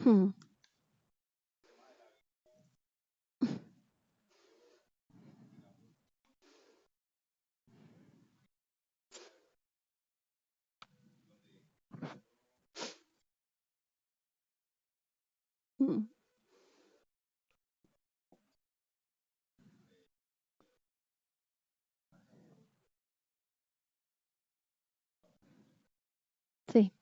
[SPEAKER 1] Hmm. Hmm. Sí.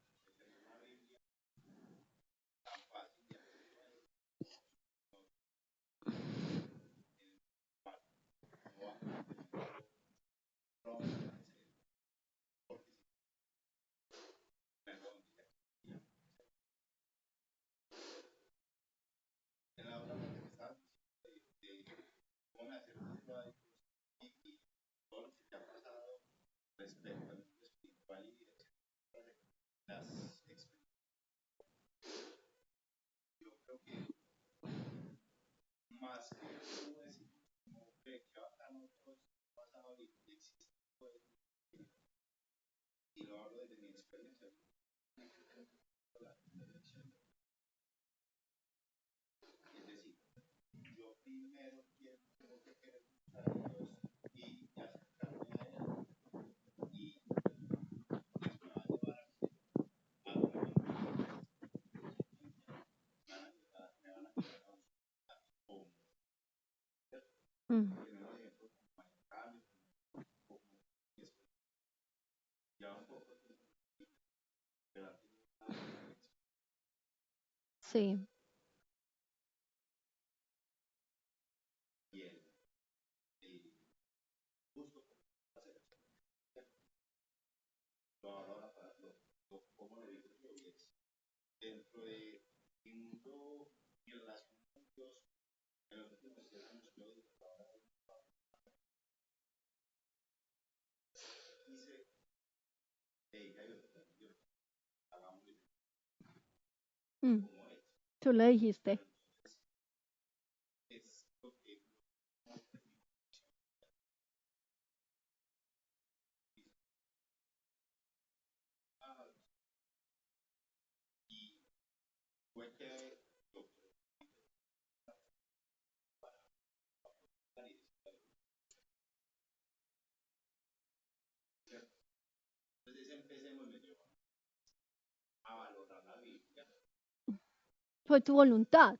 [SPEAKER 1] Hmm. Sí. Hmm. Tú le dijiste. Fue tu voluntad.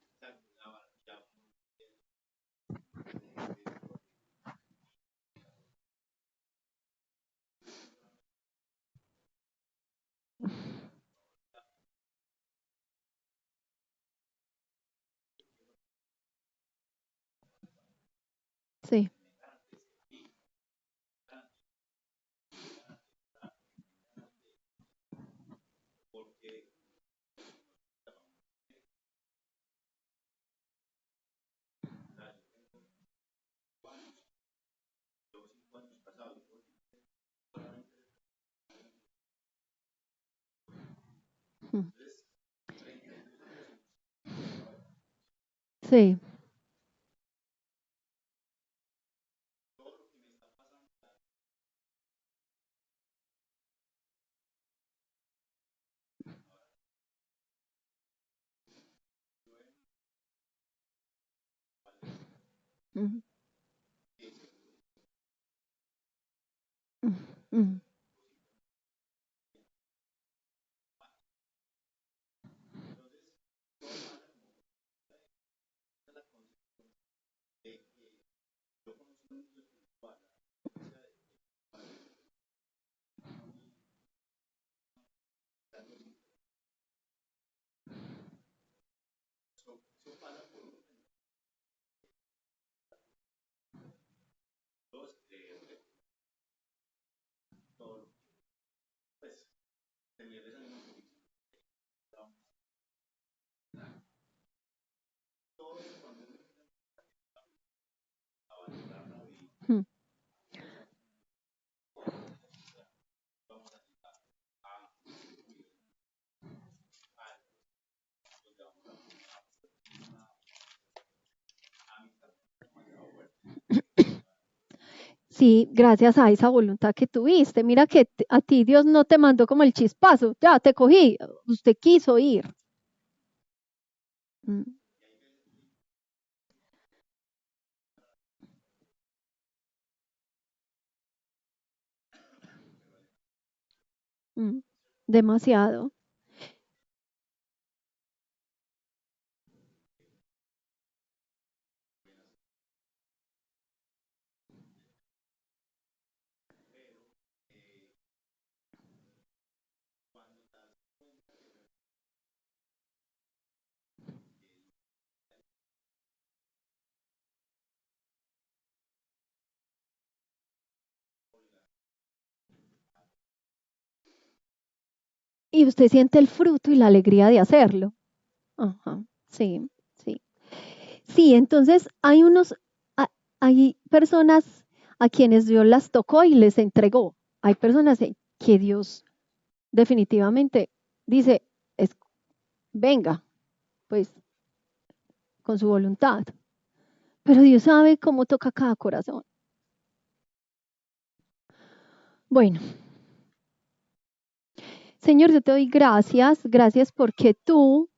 [SPEAKER 1] Sí. Sí. Mm, mm, mm, mm. Sí, gracias a esa voluntad que tuviste. Mira que a ti Dios no te mandó como el chispazo, ya te cogí, usted quiso ir. Mm, mm, demasiado. Y usted siente el fruto y la alegría de hacerlo. Ajá, sí, sí. Sí, entonces hay personas a quienes Dios las tocó y les entregó. Hay personas que Dios definitivamente dice, es, venga, pues con su voluntad. Pero Dios sabe cómo toca cada corazón. Bueno, Señor, yo te doy gracias, gracias porque tú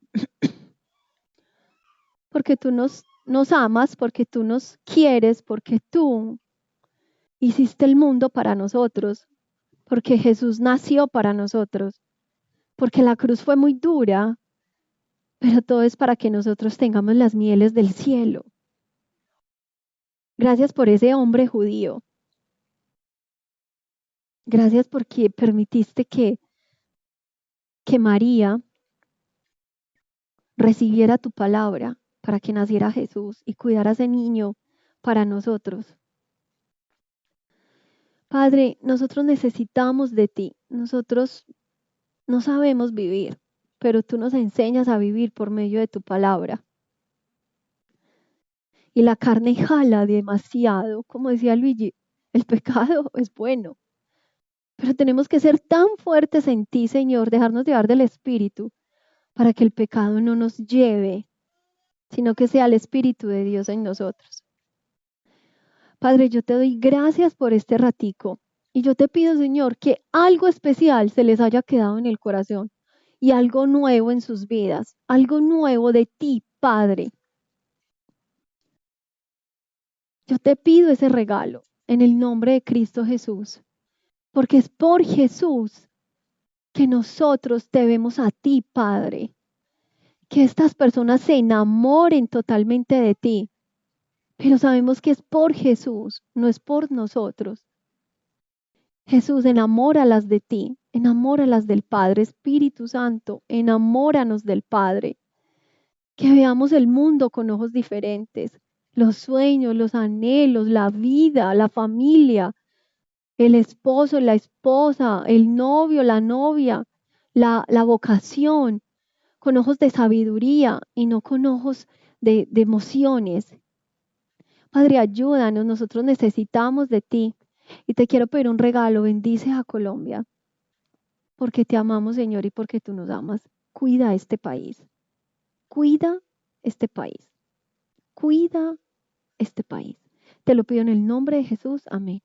[SPEAKER 1] nos amas, porque tú nos quieres, porque tú hiciste el mundo para nosotros, porque Jesús nació para nosotros, porque la cruz fue muy dura, pero todo es para que nosotros tengamos las mieles del cielo. Gracias por ese hombre judío. Gracias porque permitiste que María recibiera tu palabra para que naciera Jesús y cuidara a ese niño para nosotros. Padre, nosotros necesitamos de ti. Nosotros no sabemos vivir, pero tú nos enseñas a vivir por medio de tu palabra. Y la carne jala demasiado, como decía Luigi, el pecado es bueno, pero tenemos que ser tan fuertes en ti, Señor, dejarnos llevar del Espíritu para que el pecado no nos lleve, sino que sea el Espíritu de Dios en nosotros. Padre, yo te doy gracias por este ratico y yo te pido, Señor, que algo especial se les haya quedado en el corazón, y algo nuevo en sus vidas, algo nuevo de ti, Padre. Yo te pido ese regalo en el nombre de Cristo Jesús, porque es por Jesús que nosotros te vemos a ti, Padre. Que estas personas se enamoren totalmente de ti, pero sabemos que es por Jesús, no es por nosotros. Jesús, enamóralas de ti, enamóralas del Padre, Espíritu Santo, enamóranos del Padre. Que veamos el mundo con ojos diferentes, los sueños, los anhelos, la vida, la familia, el esposo, la esposa, el novio, la novia, la vocación, con ojos de sabiduría y no con ojos de emociones. Padre, ayúdanos, nosotros necesitamos de ti. Y te quiero pedir un regalo, bendice a Colombia, porque te amamos, Señor, y porque tú nos amas. Cuida este país, cuida este país, cuida este país. Te lo pido en el nombre de Jesús, amén.